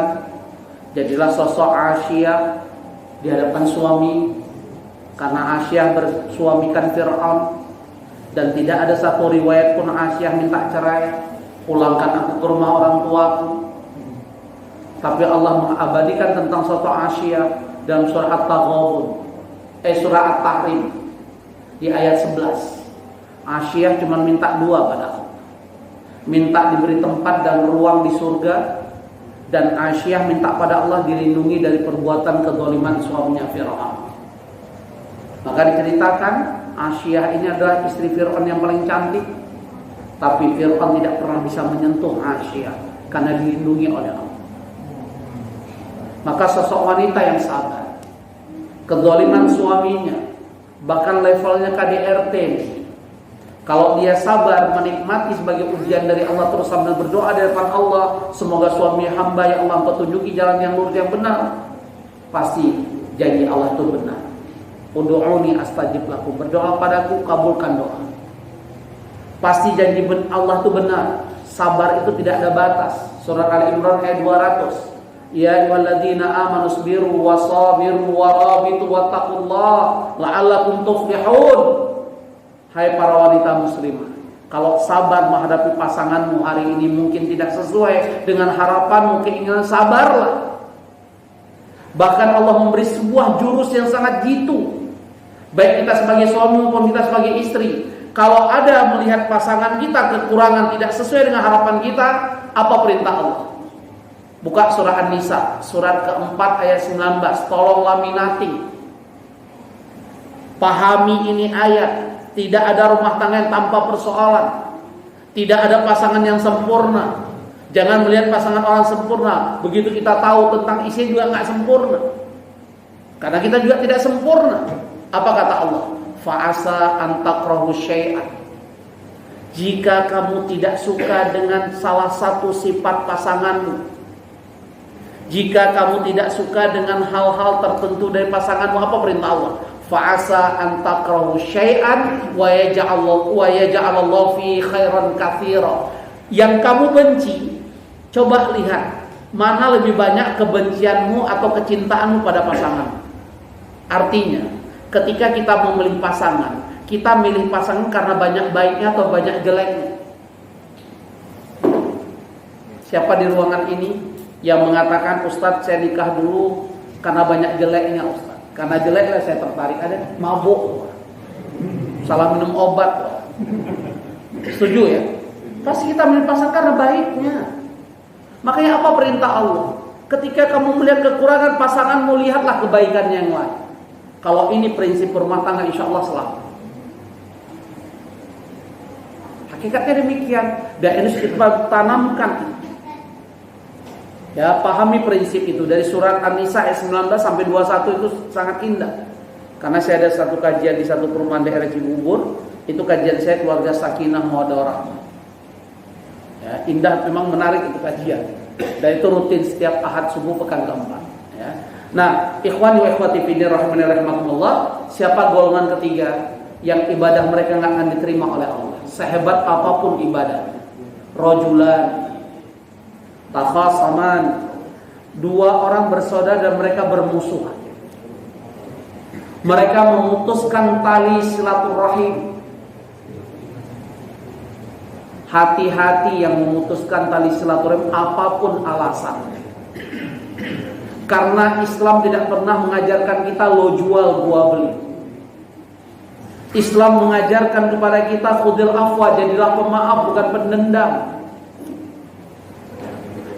Jadilah sosok Asyiyah di hadapan suami, karena Asyiyah bersuamikan Fir'aun dan tidak ada satu riwayat pun Asyiyah minta cerai. Pulangkan aku ke rumah orang tuaku. Tapi Allah mengabadikan tentang sosok Asyiyah dalam surah At-Taghabun, surah At-Tahrim di ayat 11. Asyiyah cuma minta dua pada Allah, minta diberi tempat dan ruang di surga, dan Asyiyah minta pada Allah dilindungi dari perbuatan kezaliman suaminya Fir'aun. Maka diceritakan Asyiyah ini adalah istri Fir'aun yang paling cantik. Tapi Fir'aun tidak pernah bisa menyentuh Asyiyah karena dilindungi oleh Allah. Maka sosok wanita yang sabar, kezaliman suaminya, bahkan levelnya KDRT, kalau dia sabar menikmati sebagai ujian dari Allah, terus sambil berdoa di depan Allah, semoga suami hamba ya Allah petunjuki jalan yang lurus yang benar, pasti janji Allah itu benar. Ud'uni astajib lakum, berdoa padaku kabulkan doa. Pasti janji Allah itu benar. Sabar itu tidak ada batas. Surah Ali Imran ayat 200. Ya ayyuhalladzina amanu sabiru wasabiru warabitu wattaqullaha la'allakum tuflihun. Hai para wanita muslimah, kalau sabar menghadapi pasanganmu hari ini mungkin tidak sesuai dengan harapanmu, keinginan, sabarlah. Bahkan Allah memberi sebuah jurus yang sangat jitu, baik kita sebagai suami maupun kita sebagai istri. Kalau ada melihat pasangan kita kekurangan tidak sesuai dengan harapan kita, apa perintah Allah? Buka surah An-Nisa, surat keempat ayat 19. Tolonglah minati. Pahami ini ayat. Tidak ada rumah tangga yang tanpa persoalan. Tidak ada pasangan yang sempurna. Jangan melihat pasangan orang sempurna, begitu kita tahu tentang isi juga nggak sempurna. Karena kita juga tidak sempurna. Apa kata Allah? Fa'asa an takrahu syai'an. Jika kamu tidak suka dengan salah satu sifat pasanganmu, jika kamu tidak suka dengan hal-hal tertentu dari pasanganmu, apa perintah Allah? Fa'asa an takrahu syai'an wa yaj'alallahu fi khairan katsira. Yang kamu benci, coba lihat mana lebih banyak kebencianmu atau kecintaanmu pada pasangan. Artinya, ketika kita memilih pasangan, kita milih pasangan karena banyak baiknya atau banyak jeleknya. Siapa di ruangan ini yang mengatakan, Ustadz saya nikah dulu karena banyak jeleknya Ustadz? Karena jeleknya saya tertarik. Ada mabuk, salah minum obat. Setuju ya? Pasti kita milih pasangan karena baiknya. Makanya apa perintah Allah? Ketika kamu melihat kekurangan pasanganmu, lihatlah kebaikannya yang lain. Kalau ini prinsip rumah tangga, insya Allah selamat. Hakikatnya demikian. Dan ini kita tanamkan. Ya, pahami prinsip itu. Dari surat An-Nisa ayat 19 sampai 21 itu sangat indah. Karena saya ada satu kajian di satu perumahan daerah Cibubur. Itu kajian saya keluarga Sakinah Mawaddah Warahmah. Ya, indah, memang menarik itu kajian. Dan itu rutin setiap Ahad subuh pekan keempat. Ya. Nah, ikhwani wa ikhwati fillah rahimani rahimakumullah, siapa golongan ketiga yang ibadah mereka enggak akan diterima oleh Allah, sehebat apapun ibadah? Rajulan takhasaman, dua orang bersaudara dan mereka bermusuhan. Mereka memutuskan tali silaturahim. Hati-hati yang memutuskan tali silaturahim apapun alasannya. Karena Islam tidak pernah mengajarkan kita lo jual gua beli. Islam mengajarkan kepada kita khudil afwa, jadilah pemaaf bukan pendendam.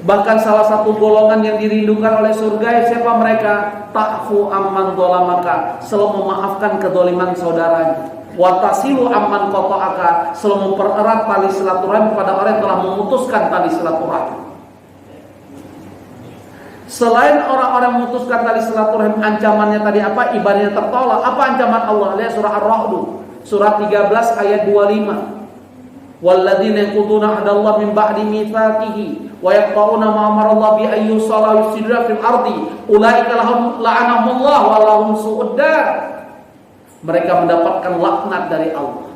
Bahkan salah satu golongan yang dirindukan oleh surga, siapa mereka? Ta'fu amman dolamaka, selalu memaafkan kedoliman saudaranya. Watasilu amman qata'aka, selalu mempererat tali silaturahim kepada orang yang telah memutuskan tali silaturahim. Selain orang-orang memutuskan tali silaturahim, ancamannya tadi apa? Ibadahnya tertolak. Apa ancaman Allah? Lihat surah Ar-Ra'd, surah 13 ayat 25. Walladzina yanquduna ahdallahi min ba'di mitsaqihi wa yaqta'una ma amarallahi bi an yusalla yufsiduna fil ardi ulaika lahum la'anahumullah wa lahum su'ud dar. Mereka mendapatkan laknat dari Allah,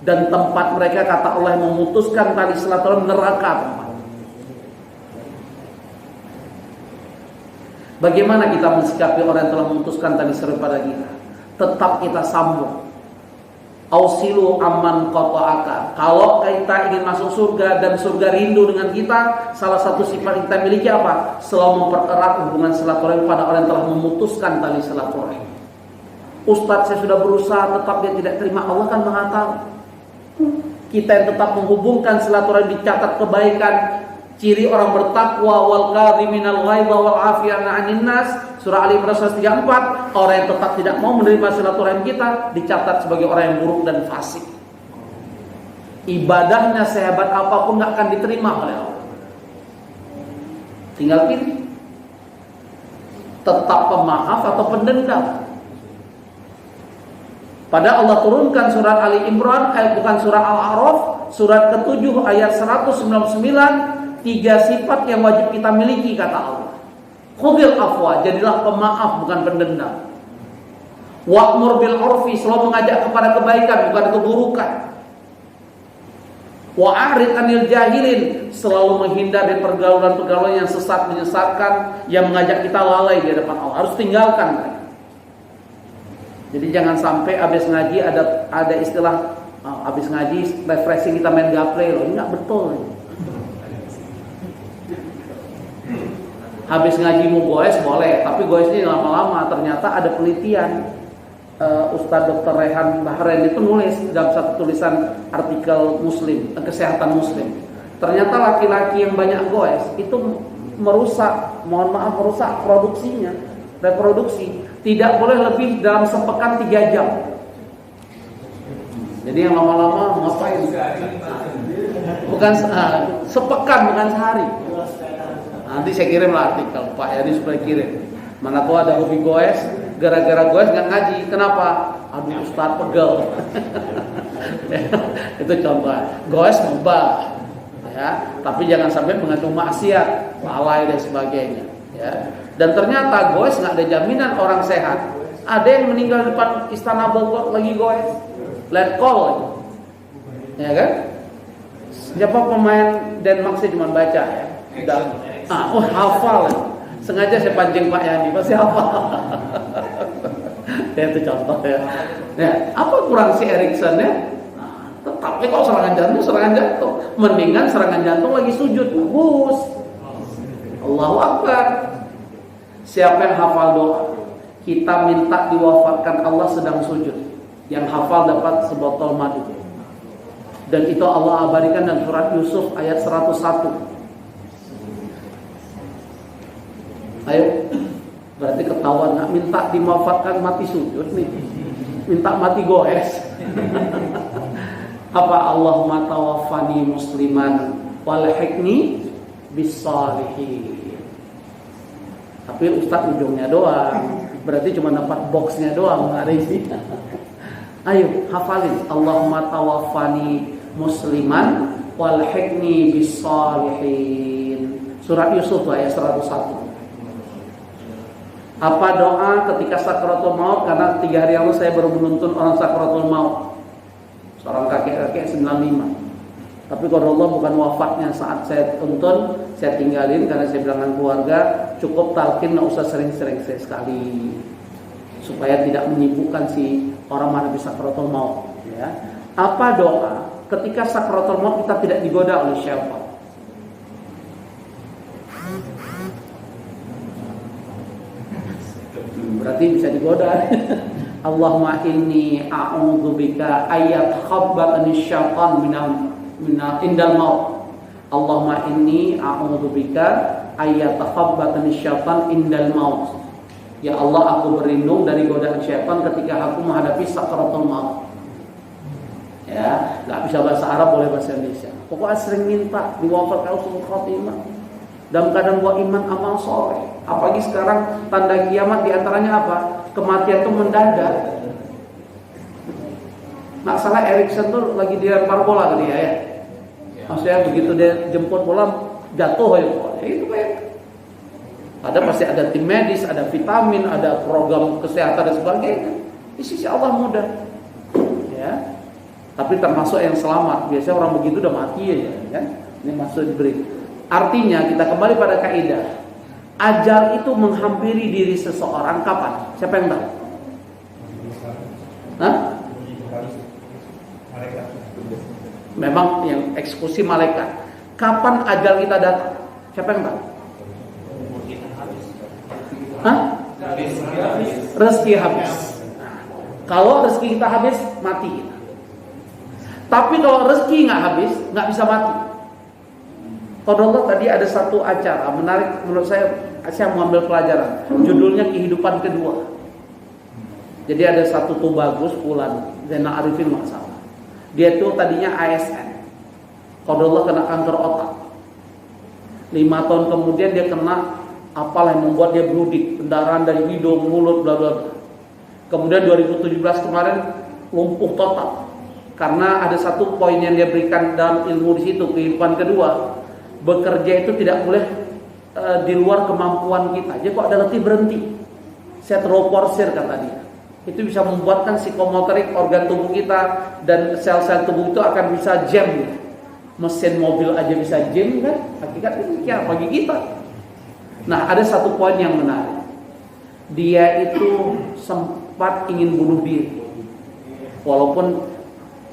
dan tempat mereka, kata Allah, yang memutuskan tali silaturahim, neraka tempat. Bagaimana kita mensikapi orang yang telah memutuskan tali silaturahim pada kita? Tetap kita sambung. Ausilu amman qata'aka. Kalau kita ingin masuk surga dan surga rindu dengan kita, salah satu sifat yang kita miliki apa? Selalu mempererat hubungan silaturahim pada orang yang telah memutuskan tali silaturahim. Ustadz, saya sudah berusaha, tetap dia tidak terima. Allah kan Maha tahu. Kita yang tetap menghubungkan silaturahim, dicatat kebaikan. Ciri orang bertakwa, wal kadhiminal ghaidha wal 'afiyana 'anil nas, surah Ali Imran 134. Orang yang tetap tidak mau menerima silaturahim kita dicatat sebagai orang yang buruk dan fasik. Ibadahnya sehebat apapun gak akan diterima oleh Allah. Tinggal pilih, tetap pemaaf atau pendendam. Pada Allah turunkan surat Ali Imran, bukan surah Al-A'raf, surat ke-7 ayat 199. 3 sifat yang wajib kita miliki, kata Allah. Khudil afwa, jadilah pemaaf bukan pendendam. Wa'mur bil 'urfi, selalu mengajak kepada kebaikan bukan keburukan. Wa'arid 'anil jahilin, selalu menghindar dari pergaulan-pergaulan yang sesat, menyesatkan, yang mengajak kita lalai di hadapan Allah. Harus tinggalkan mereka. Jadi jangan sampai habis ngaji ada istilah habis ngaji refreshing kita main gaple loh. Ini enggak betul. Habis ngaji mau goes boleh, tapi goes ini lama-lama. Ternyata ada penelitian, Ustadz Dr. Rehan Bahren itu nulis dalam satu tulisan artikel Muslim, kesehatan Muslim. Ternyata laki-laki yang banyak goes itu merusak produksinya, reproduksi. Tidak boleh lebih dalam sepekan 3 jam. Jadi yang lama-lama ngapain? Bukan sepekan, bukan sehari. Nanti saya kirimlah artikel, Pak Yani supaya kirim. Mana tahu ada hobi goes, gara-gara goes nggak ngaji. Kenapa? Aduh Ustaz pegel. Itu contoh. Goes mubah, ya. Tapi jangan sampai mengandung maksiat, lalai dan sebagainya. Ya. Dan ternyata goes nggak ada jaminan orang sehat. Ada yang meninggal di depan Istana Bogor lagi goes, letkol, ya kan? Siapa pemain Denmark saya cuma baca ya. Udah. Hafal. Sengaja saya pancing Pak Yani, pasti hafal. Ya, itu contoh ya. Ya, apa kurang si Erikson ya? Tapi kalau serangan jantung. Mendingan serangan jantung lagi sujud, bagus. Allahu Akbar. Siapa yang hafal doa? Kita minta diwafatkan Allah sedang sujud. Yang hafal dapat sebotol madu. Dan itu Allah abadikan dalam surat Yusuf ayat 101. Ayo, berarti ketahuan nggak minta dimafatkan mati sujud nih, minta mati goes. Apa Allahumma tawaffani musliman walhiqni bis-shalihin. Tapi Ustaz ujungnya doang, berarti cuma dapat boxnya doang, nggak ada isinya. Ayo hafalin, Allahumma tawaffani musliman walhiqni bis-shalihin. Surat Yusuf ayat 101. Apa doa ketika sakaratul maut? Karena 3 hari lalu saya baru menuntun orang sakaratul maut, seorang kakek-kakek 95. Tapi kalau Allah bukan wafatnya saat saya tuntun, saya tinggalin karena saya bilang dengan keluarga, cukup talqin, nggak usah sering-sering, saya sekali supaya tidak menyibukkan si orang menghadapi sakratul maut. Ya. Apa doa ketika sakratul maut kita tidak digoda oleh syaitan? Berarti bisa digoda. Allahumma inni a'udzubika ayat khabbatani syaitan minal indal maut. Allahumma inni a'udzubika ayat khabbatani syaitan indal maut. Ya Allah, aku berlindung dari godaan syaitan ketika aku menghadapi sakratul maut. Ya, enggak bisa bahasa Arab, boleh bahasa Indonesia. Pokoknya sering minta diwafat husnul khotimah. Dalam keadaan buat iman amal soleh. Apalagi sekarang tanda kiamat diantaranya apa? Kematian itu mendadak. Nggak salah Erikson tuh lagi dilempar bola ke dia ya. Maksudnya begitu dia jemput bola jatuh ya. Itu kayak. Ada pasti ada tim medis, ada vitamin, ada program kesehatan dan sebagainya. Di sisi Allah mudah. Ya. Tapi termasuk yang selamat. Biasanya orang begitu udah mati ya kan. Ini maksud diberi. Artinya kita kembali pada kaidah, ajal itu menghampiri diri seseorang kapan? Siapa yang tahu? Hah? Memang yang eksekusi malaikat. Kapan ajal kita datang? Siapa yang tahu? Hah? Rezeki habis. Kalau rezeki kita habis, mati kita. Tapi kalau rezeki nggak habis, nggak bisa mati. Qadarullah tadi ada satu acara menarik menurut saya mengambil pelajaran. Judulnya kehidupan kedua. Jadi ada satu tuh bagus Fulan Zainal Arifin masalah. Dia tuh tadinya ASN. Qadarullah kena kanker otak. 5 tahun kemudian dia kena apalah yang membuat dia bludik, pendarahan dari hidung, mulut, bla bla bla. Kemudian 2017 kemarin lumpuh total. Karena ada satu poin yang dia berikan dalam ilmu di situ, kehidupan kedua. Bekerja itu tidak boleh di luar kemampuan kita. Jadi kok ada letih berhenti. Saya terporsir kata dia. Itu bisa membuatkan psikomotorik organ tubuh kita dan sel-sel tubuh itu akan bisa jam. Mesin mobil aja bisa jam kan? Hakikatnya demikian bagi kita. Nah, ada satu poin yang menarik. Dia itu sempat ingin bunuh diri. Walaupun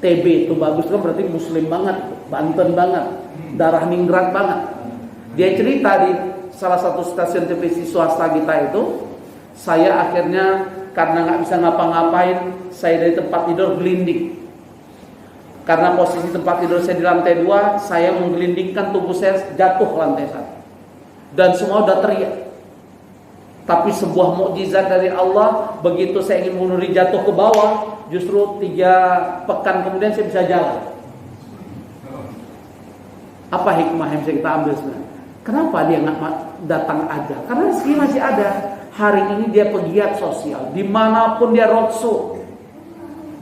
TB itu bagus kan berarti muslim banget, Banten banget, darah ningrat banget. Dia cerita di salah satu stasiun televisi swasta kita itu, saya akhirnya karena nggak bisa ngapa-ngapain, saya dari tempat tidur gelinding. Karena posisi tempat tidur saya di lantai 2, saya menggelindingkan tubuh saya jatuh ke lantai 1. Dan semua udah teriak. Tapi sebuah mukjizat dari Allah, begitu saya ingin bunuh diri jatuh ke bawah, justru 3 pekan kemudian saya bisa jalan. Apa hikmah yang bisa kita ambil sebenarnya? Kenapa dia nggak datang aja? Karena rezeki masih ada. Hari ini dia pegiat sosial, dimanapun dia roadshow.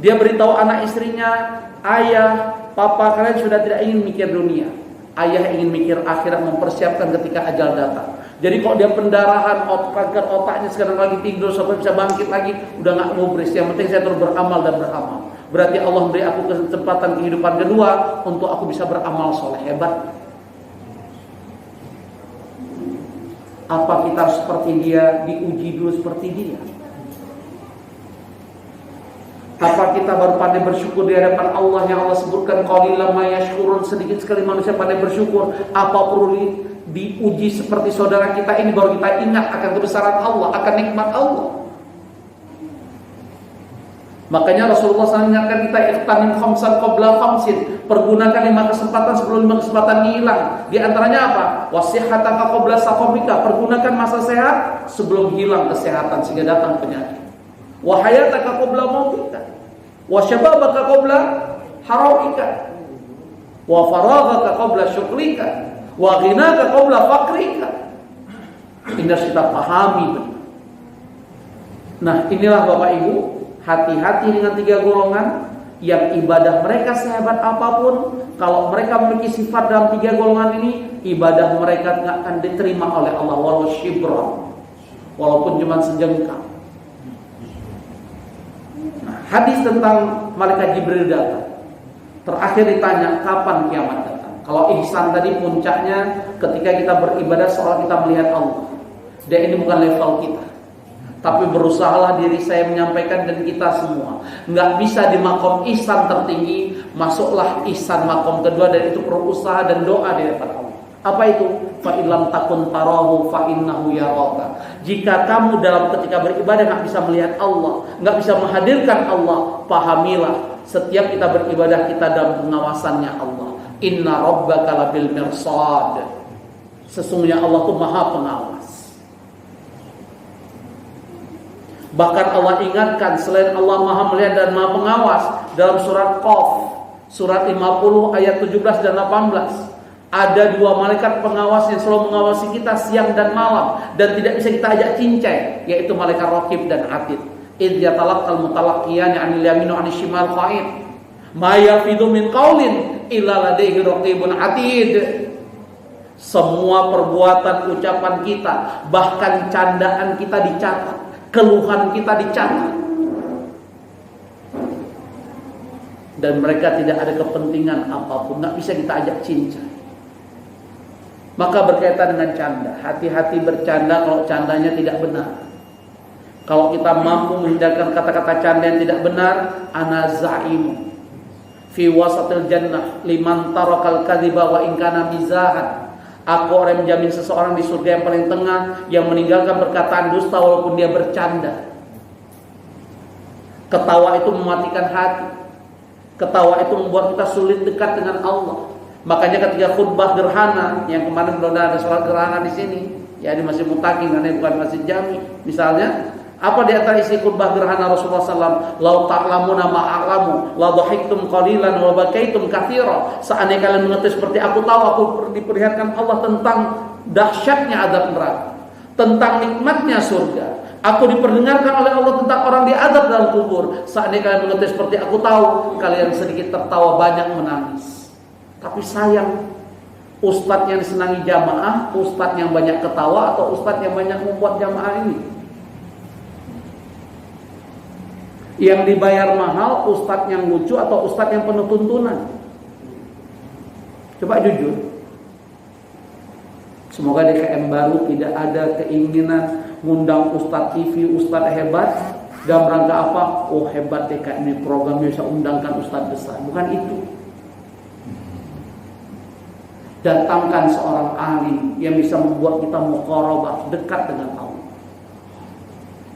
Dia beritahu anak istrinya, ayah, papa kalian sudah tidak ingin mikir dunia. Ayah ingin mikir akhirat, mempersiapkan ketika ajal datang. Jadi kalau dia pendarahan, kanker otaknya sekarang lagi tidur sampai bisa bangkit lagi, udah nggak mau beres. Yang penting saya terus beramal dan beramal. Berarti Allah memberi aku kesempatan kehidupan kedua untuk aku bisa beramal soleh. Hebat. Apa kita harus seperti dia, diuji dulu seperti dia? Apa kita baru pandai bersyukur di hadapan Allah yang Allah sebutkan qalilan ma yashkurun, sedikit sekali manusia pandai bersyukur. Apa perlu diuji seperti saudara kita ini baru kita ingat akan kebesaran Allah, akan nikmat Allah. Makanya Rasulullah SAW mengingatkan kita iqtanim khamsan qabla khamsin, pergunakan 5 kesempatan sebelum 5 kesempatan hilang. Di antaranya apa? Wasihataka qabla saqamika, pergunakan masa sehat sebelum hilang kesehatan sehingga datang penyakit. Wa hayataka qabla mautika, wa syababaka qabla harawika, wa faraghaka qabla syukrika, wa ghinaka qabla fakrika. Ini harus kita pahami benar. Nah, inilah Bapak Ibu, hati-hati dengan 3 golongan yang ibadah mereka sehebat apapun, kalau mereka memiliki sifat dalam 3 golongan ini, ibadah mereka tidak akan diterima oleh Allah walau shibran, walaupun cuma sejengkal. Hadis tentang malaikat Jibril datang. Terakhir ditanya kapan kiamat datang. Kalau ihsan tadi puncaknya ketika kita beribadah seolah kita melihat Allah. Dan ini bukan level kita. Tapi berusahalah diri saya menyampaikan dan kita semua. Nggak bisa di makom ihsan tertinggi, masuklah ihsan makom kedua, dan itu perlu usaha dan doa di depan Allah. Apa itu? Fa illam takun tarahu fa innahu yaraka. Jika kamu dalam ketika beribadah nggak bisa melihat Allah, nggak bisa menghadirkan Allah, pahamilah setiap kita beribadah kita dalam pengawasannya Allah. Inna rabbaka labil mirsad. Sesungguhnya Allah itu Maha Pengawas. Bahkan Allah ingatkan selain Allah Maha Melihat dan Maha Pengawas dalam surat Qaf, surat 50 ayat 17 dan 18. Ada dua malaikat pengawas yang selalu mengawasi kita siang dan malam dan tidak bisa kita ajak cincai, yaitu malaikat Raqib dan Atid. Idh yatalaqqal mutalaqqiyan 'anil yamin wa 'anil shimal qa'id. Ma yafidu min qaulin illa ladaihi raqibun Atid. Semua perbuatan ucapan kita, bahkan candaan kita dicatat, keluhan kita dicatat. Dan mereka tidak ada kepentingan apapun, nggak bisa kita ajak cincai. Maka berkaitan dengan canda, hati-hati bercanda kalau candanya tidak benar. Kalau kita mampu menghindarkan kata-kata canda yang tidak benar, ana za'imu fi wasatil jannah liman tarakal kadhiba wa in kana mizahan. Aku orang yang menjamin seseorang di surga yang paling tengah yang meninggalkan perkataan dusta walaupun dia bercanda. Ketawa itu mematikan hati. Ketawa itu membuat kita sulit dekat dengan Allah. Makanya ketika khutbah gerhana, yang kemarin belum ada sholat gerhana di sini, ya di Masjid Mutakin, karena bukan Masjid Jami, misalnya, apa di antara isi khutbah gerhana Rasulullah SAW? Lau ta'lamuna ma'a'lamu, la dhahiktum qalilan wa bakaitum katsira. Seandainya kalian mengerti seperti aku tahu, aku diperlihatkan Allah tentang dahsyatnya azab neraka, tentang nikmatnya surga. Aku diperdengarkan oleh Allah tentang orang diazab dalam kubur. Seandainya kalian mengerti seperti aku tahu, kalian sedikit tertawa, banyak menangis. Tapi sayang, ustadz yang disenangi jamaah, ustadz yang banyak ketawa, atau ustadz yang banyak membuat jamaah ini? Yang dibayar mahal, ustadz yang lucu atau ustadz yang penuh tuntunan? Coba jujur. Semoga DKM baru tidak ada keinginan ngundang ustadz TV, ustadz hebat, dalam rangka apa? Oh hebat DKM ini programnya bisa undangkan ustadz besar. Bukan itu. Datangkan seorang ahli yang bisa membuat kita muqarabah, dekat dengan Allah,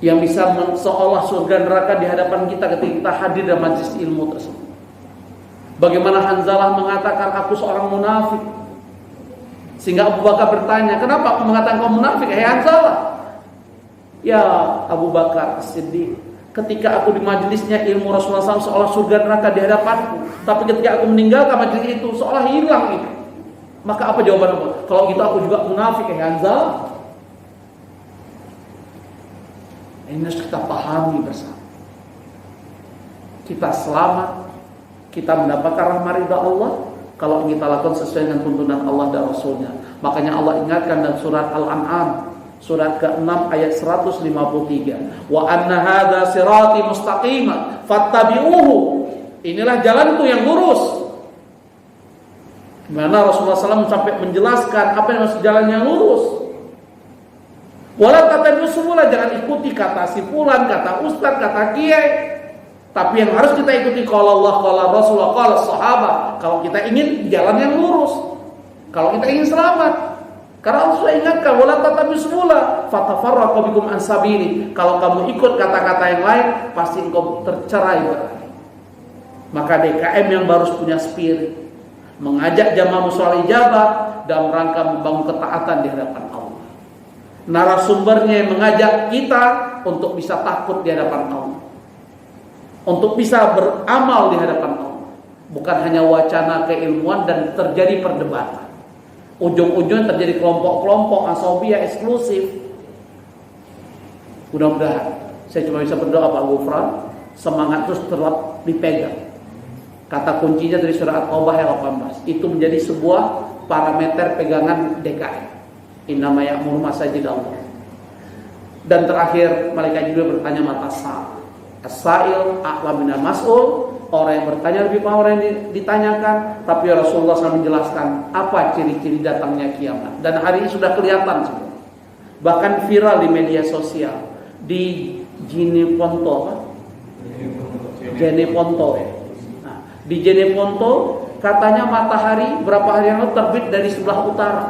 yang bisa seolah surga neraka di hadapan kita ketika kita hadir dalam majelis ilmu tersebut. Bagaimana Hanzalah mengatakan aku seorang munafik, sehingga Abu Bakar bertanya, kenapa aku mengatakan kau munafik, hai Hanzalah? Ya Abu Bakar Siddiq, ketika aku di majelisnya ilmu Rasulullah SAW seolah surga neraka di hadapanku, tapi ketika aku meninggalkan majelis itu seolah hilang itu. Maka apa jawaban Abu? Kalau gitu aku juga munafik, ya Hanzalah. Ini harus kita pahami bersama. Kita selamat, kita mendapatkan rahmat ridha Allah kalau kita lakukan sesuai dengan tuntunan Allah dan Rasulnya. Makanya Allah ingatkan dalam surat Al-An'am, surat ke-6 ayat 153. Wa anna hadza sirati mustaqiman fattabi'uhu. Inilah jalanku yang lurus. Dimana Rasulullah SAW sampai menjelaskan apa yang maksud jalan yang lurus. Wala tattabi'u subula, jangan ikuti kata si fulan, kata ustaz, kata kiai. Tapi yang harus kita ikuti qala Allah, qala Rasulullah, qala sahabat. Kalau kita ingin jalan yang lurus, kalau kita ingin selamat. Karena Allah sudah ingatkan wala tattabi'u subula fatafarraqu bikum an sabili. Kalau kamu ikut kata-kata yang lain, pasti engkau tercerai berai. Maka DKM yang baru punya spirit, mengajak jamaah mushol ijabah dalam rangka membangun ketaatan di hadapan Allah. Narasumbernya yang mengajak kita untuk bisa takut di hadapan Allah, untuk bisa beramal di hadapan Allah, bukan hanya wacana keilmuan dan terjadi perdebatan. Ujung-ujungnya terjadi kelompok-kelompok asabiyah eksklusif. Mudah-mudahan saya cuma bisa berdoa Pak Gufran, semangat terus terus dipegang. Kata kuncinya dari surah At-Taubah ayat 18. Itu menjadi sebuah parameter pegangan DKM. Innama ya'muru masajid Allah. Dan terakhir malaikat Jibril bertanya mata sa'il. As-sa'il a'lam minal mas'ul. Orang yang bertanya lebih paham orang yang ditanyakan. Tapi Rasulullah SAW menjelaskan apa ciri-ciri datangnya kiamat. Dan hari ini sudah kelihatan semua. Bahkan viral di media sosial. di Jeneponto apa? Jeneponto. Nah, di Jeneponto katanya matahari berapa hari yang lalu terbit dari sebelah utara.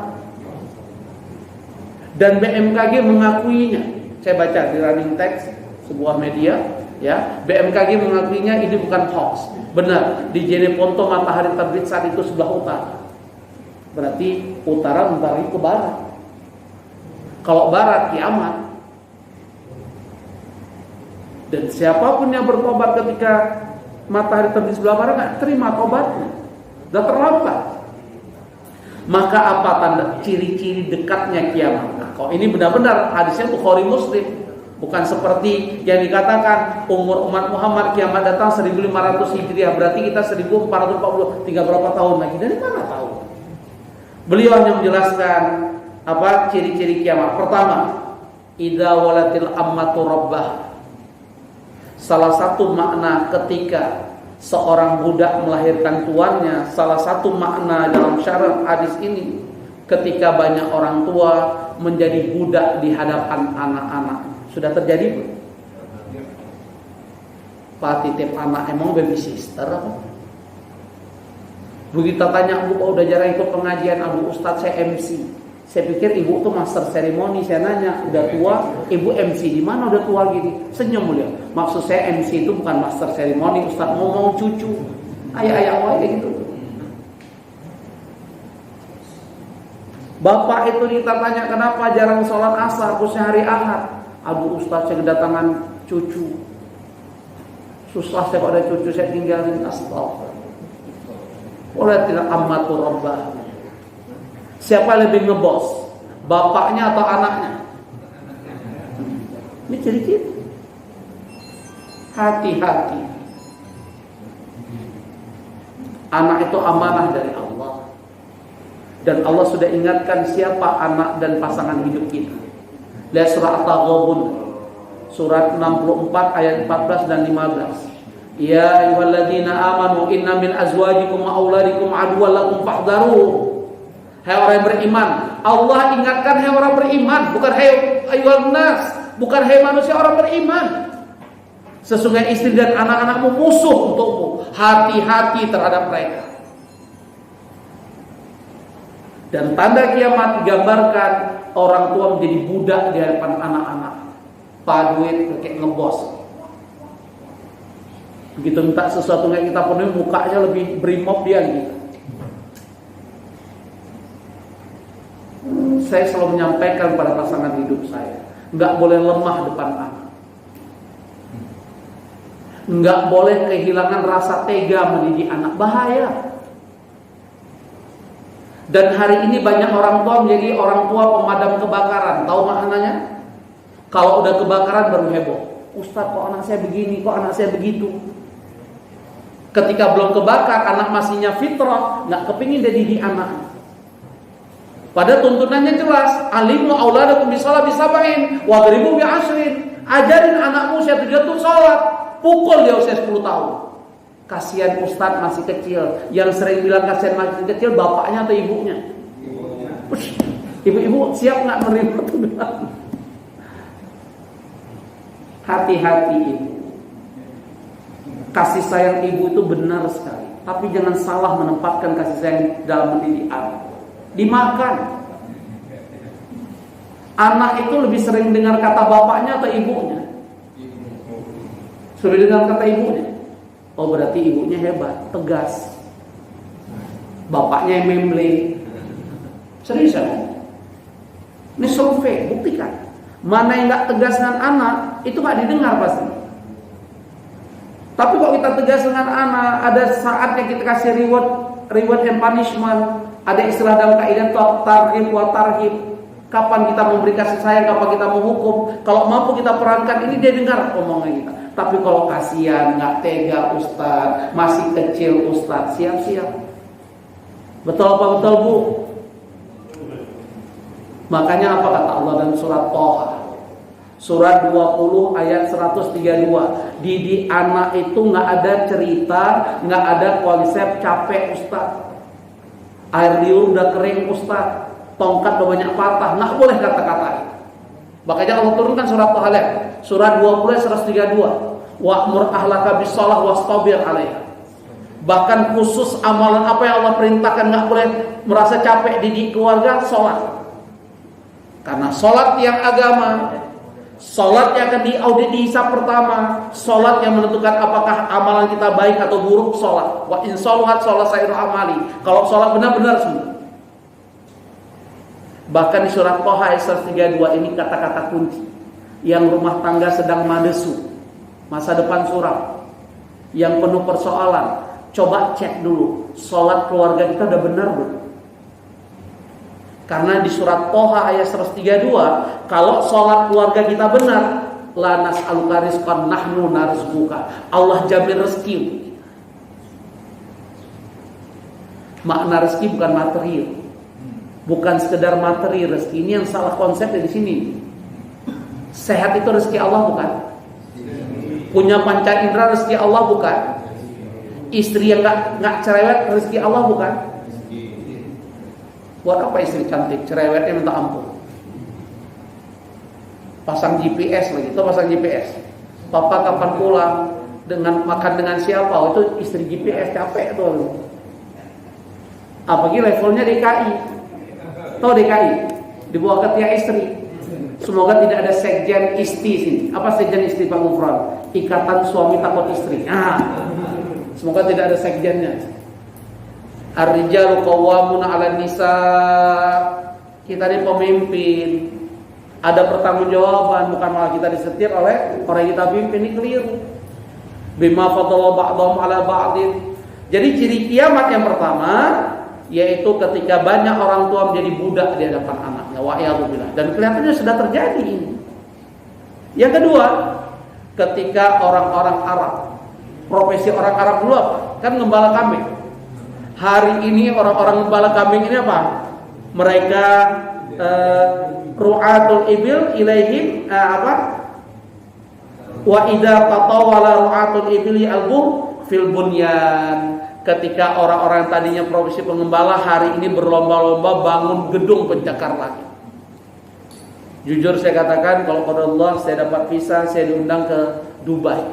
Dan BMKG mengakuinya. Saya baca di running text sebuah media, ya. BMKG mengakuinya ini bukan hoax. Benar, di Jeneponto matahari terbit saat itu sebelah utara. Berarti utara bentar lagi ke barat. Kalau barat kiamat. Dan siapapun yang bertobat ketika matahari terbit sebelah barat nggak terima tobatnya, sudah terlambat. Maka apa tanda ciri-ciri dekatnya kiamat? Nah, kok ini benar-benar hadisnya Bukhari Muslim, bukan seperti yang dikatakan umur umat Muhammad kiamat datang 1500 Hijriah, berarti kita 1440, tinggal berapa tahun lagi? Dari mana tahu? Beliau hanya menjelaskan apa ciri-ciri kiamat. Pertama, idza walatil ammatu rabbah. Salah satu makna ketika seorang budak melahirkan tuannya, salah satu makna dalam syarat hadis ini, ketika banyak orang tua menjadi budak di hadapan anak-anak. Sudah terjadi belum? Pak titip anak emang baby sister apa? Begitu tanya, Bu udah jarang ikut pengajian, Abu Ustadz saya MC. Saya pikir ibu tuh master seremoni. Saya nanya, udah tua, ibu MC di mana udah tua gini? Senyum beliau. Maksud saya MC itu bukan master seremoni, Ustaz ngomong cucu. Ayah-ayah kayak gitu. Bapak itu kita tanya kenapa jarang sholat asar, khususnya hari Ahad. Aduh Ustaz saya kedatangan cucu. Susah saya kalau ada cucu saya tinggalin. Astagfirullah. Oleh tidak ammatur rabbah. Siapa lebih ngebos? Bapaknya atau anaknya? Ini ciri-ciri. Hati-hati. Anak itu amanah dari Allah. Dan Allah sudah ingatkan siapa anak dan pasangan hidup kita. Lihat surah At-Taghabun, surat 64 ayat 14 dan 15. Ya ayyuhalladzina amanu inna min azwajikum wa auladikum aduwwan lakum fahdharuhum. Hai orang yang beriman, Allah ingatkan hai orang beriman, bukan hai ayyuhan nas, bukan hai manusia, orang beriman. Sesungguhnya istri dan anak-anakmu musuh untukmu. Hati-hati terhadap mereka. Dan tanda kiamat digambarkan orang tua menjadi budak di hadapan anak-anak. Paduit kayak ngebos. Begitu minta sesuatu yang kita penuhi, mukanya lebih brimob dia gitu. Saya selalu menyampaikan pada pasangan hidup saya, nggak boleh lemah depan anak, nggak boleh kehilangan rasa tega mendidik anak, bahaya. Dan hari ini banyak orang tua menjadi orang tua pemadam kebakaran. Tahu maknanya? Kalau udah kebakaran baru heboh. Ustaz kok anak saya begini, kok anak saya begitu. Ketika belum kebakar, anak masihnya fitrah, nggak kepingin dia didik anak. Padahal tuntunannya jelas, alimu auladakum bisalah bisabain, wadribu bi'ashrin. Ajarin anakmu usia 7 tahun sholat, pukul dia usia 10 tahun. Kasihan Ustadz masih kecil. Yang sering bilang kasihan masih kecil bapaknya atau ibunya? Ibu-ibu siap nggak menerima tuduhan? Hati-hati ibu. Kasih sayang ibu itu benar sekali, tapi jangan salah menempatkan kasih sayang dalam mendidik anak. Dimakan. Anak itu lebih sering dengar kata bapaknya atau ibunya? Lebih dengar kata ibunya. Oh berarti ibunya hebat, tegas. Bapaknya yang memble. Serius ya? Ini survei, buktikan. Mana yang gak tegas dengan anak, itu gak didengar pasti. Tapi kalau kita tegas dengan anak, ada saatnya kita kasih reward and punishment. Ada istilah dalam kaidah targhib wa tarhib. Kapan kita memberi kasih sayang, kapan kita menghukum. Kalau mampu kita perankan, ini dia dengar omongan kita. Tapi kalau kasihan, nggak tega Ustaz, masih kecil Ustaz, siap-siap. Betul apa betul Bu? Makanya apa kata Allah dalam surat Thaha? Surat 20 ayat 132. Didik anak itu nggak ada cerita, nggak ada konsep capek Ustaz. Air liur udah kering Ustaz, tongkat udah banyak patah, nggak boleh kata-kata itu. Makanya Allah turunkan surat Taha, surat 20 132. Wa'mur ahlaka bis-shalah wastabir 'alaiha. Bahkan khusus amalan apa yang Allah perintahkan, enggak boleh merasa capek di keluarga, salat. Karena salat yang agama, salat yang akan diaudit di hisab pertama, salat yang menentukan apakah amalan kita baik atau buruk, salat. Wa in shaluhat shalah sairul amali. Kalau salat benar-benar semua. Bahkan di surat Taha ayat 132 ini kata-kata kunci. Yang rumah tangga sedang madesu, masa depan suram, yang penuh persoalan, coba cek dulu sholat keluarga kita udah benar belum? Karena di surat Taha ayat 132, kalau sholat keluarga kita benar, la nas'aluka rizqan nahnu narzuquka, Allah jamin rezeki. Makna rezeki bukan material, bukan sekedar materi rezeki. Ini yang salah konsep di sini. Sehat itu rezeki Allah bukan? Punya panca indera rezeki Allah bukan? Istri yang nggak cerewet rezeki Allah bukan? Buat apa istri cantik cerewetnya minta ampun? Pasang GPS lagi, itu pasang GPS. Papa kapan pulang? Dengan makan dengan siapa? Oh, itu istri GPS, capek tuh. Apalagi levelnya DKI. Tahu DKI? Di bawah ketia istri. Semoga tidak ada sekjen isti sini. Apa sekjen isti Pak Mufran? Ikatan suami takut istri. Semoga tidak ada sekjennya. Ar-rijalu qawwamuna 'alan nisa. Kita ini pemimpin, ada pertanggungjawaban, bukan malah kita disetir oleh orang yang kita pimpin. Ini keliru. Bima fadalla ba'dhum 'ala ba'din. Jadi ciri kiamat yang pertama yaitu ketika banyak orang tua menjadi budak di hadapan anaknya, wa'iyadzubillah. Dan kelihatannya sudah terjadi ini. Yang kedua, ketika orang-orang Arab, profesi orang Arab dulu apa? Kan ngembala kambing. Hari ini orang-orang ngembala kambing ini apa? Mereka ru'atul ibil ilaihim wa idza tatawala ru'atul ibili albur fil bunyan. Ketika orang-orang yang tadinya profesi pengembala hari ini berlomba-lomba bangun gedung pencakar langit. Jujur saya katakan, kalau pada Allah saya dapat visa, saya diundang ke Dubai.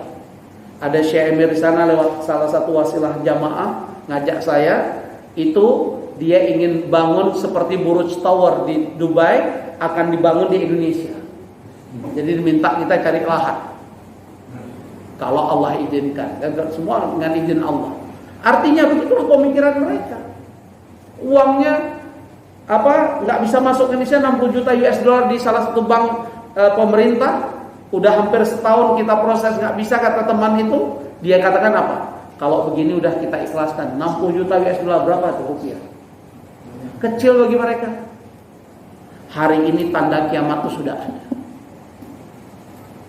Ada Syekh Emir di sana lewat salah satu wasilah jamaah ngajak saya. Itu dia ingin bangun seperti Burj Tower di Dubai, akan dibangun di Indonesia. Jadi diminta kita cari lahan. Kalau Allah izinkan, dan semua dengan izin Allah. Artinya begitulah pemikiran mereka. Uangnya nggak bisa masuk Indonesia, 60 juta US dollar di salah satu bank pemerintah. Udah hampir setahun kita proses nggak bisa, kata teman itu. Dia katakan apa? Kalau begini udah kita ikhlaskan. 60 juta US dollar berapa tuh rupiah? Kecil bagi mereka. Hari ini tanda kiamat itu sudah ada.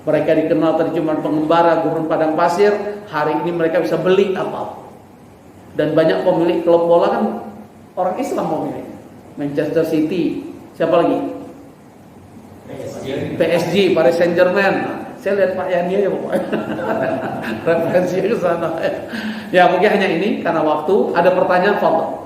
Mereka dikenal tadi cuma pengembara gurun padang pasir. Hari ini mereka bisa beli apa? Dan banyak pemilik klub bola kan orang Islam pemilik. Manchester City, siapa lagi? PSG, Paris Saint-Germain. Saya lihat Pak Yani ya pokoknya. Referensinya ke sana. Ya mungkin hanya ini karena waktu. Ada pertanyaan, fadhil.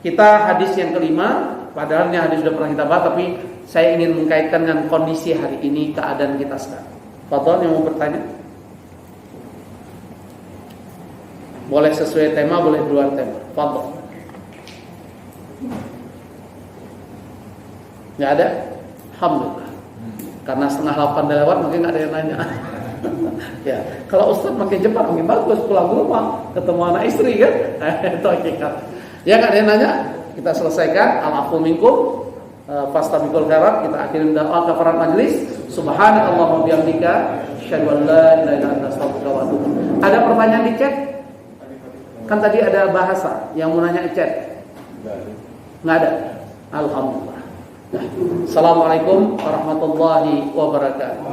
Kita hadis yang kelima, padahal ini hadis sudah pernah kita bahas, tapi saya ingin mengkaitkan dengan kondisi hari ini, keadaan kita sekarang. Fadhil yang mau bertanya? Boleh sesuai tema, boleh di luar tema. Fadhil. Nggak ada? Alhamdulillah. Karena 7:30 lewat, mungkin nggak ada yang nanya. Ya, kalau Ustaz makin cepat makin bagus, pulang ke rumah ketemu anak istri kan? Itu hakikat. Ya nggak ada yang nanya, kita selesaikan. Al-afu minkum fastabiqul khairat. Kita akhirin doa kafarat majlis. Subhanakallahumma bihamdika asyhadu an la ilaha illa anta astaghfiruka wa atubu ilaik. Ada pertanyaan di chat? Kan tadi ada bahasa yang mau nanya di chat. Nggak ada. Alhamdulillah. Nah, assalamualaikum warahmatullahi wabarakatuh.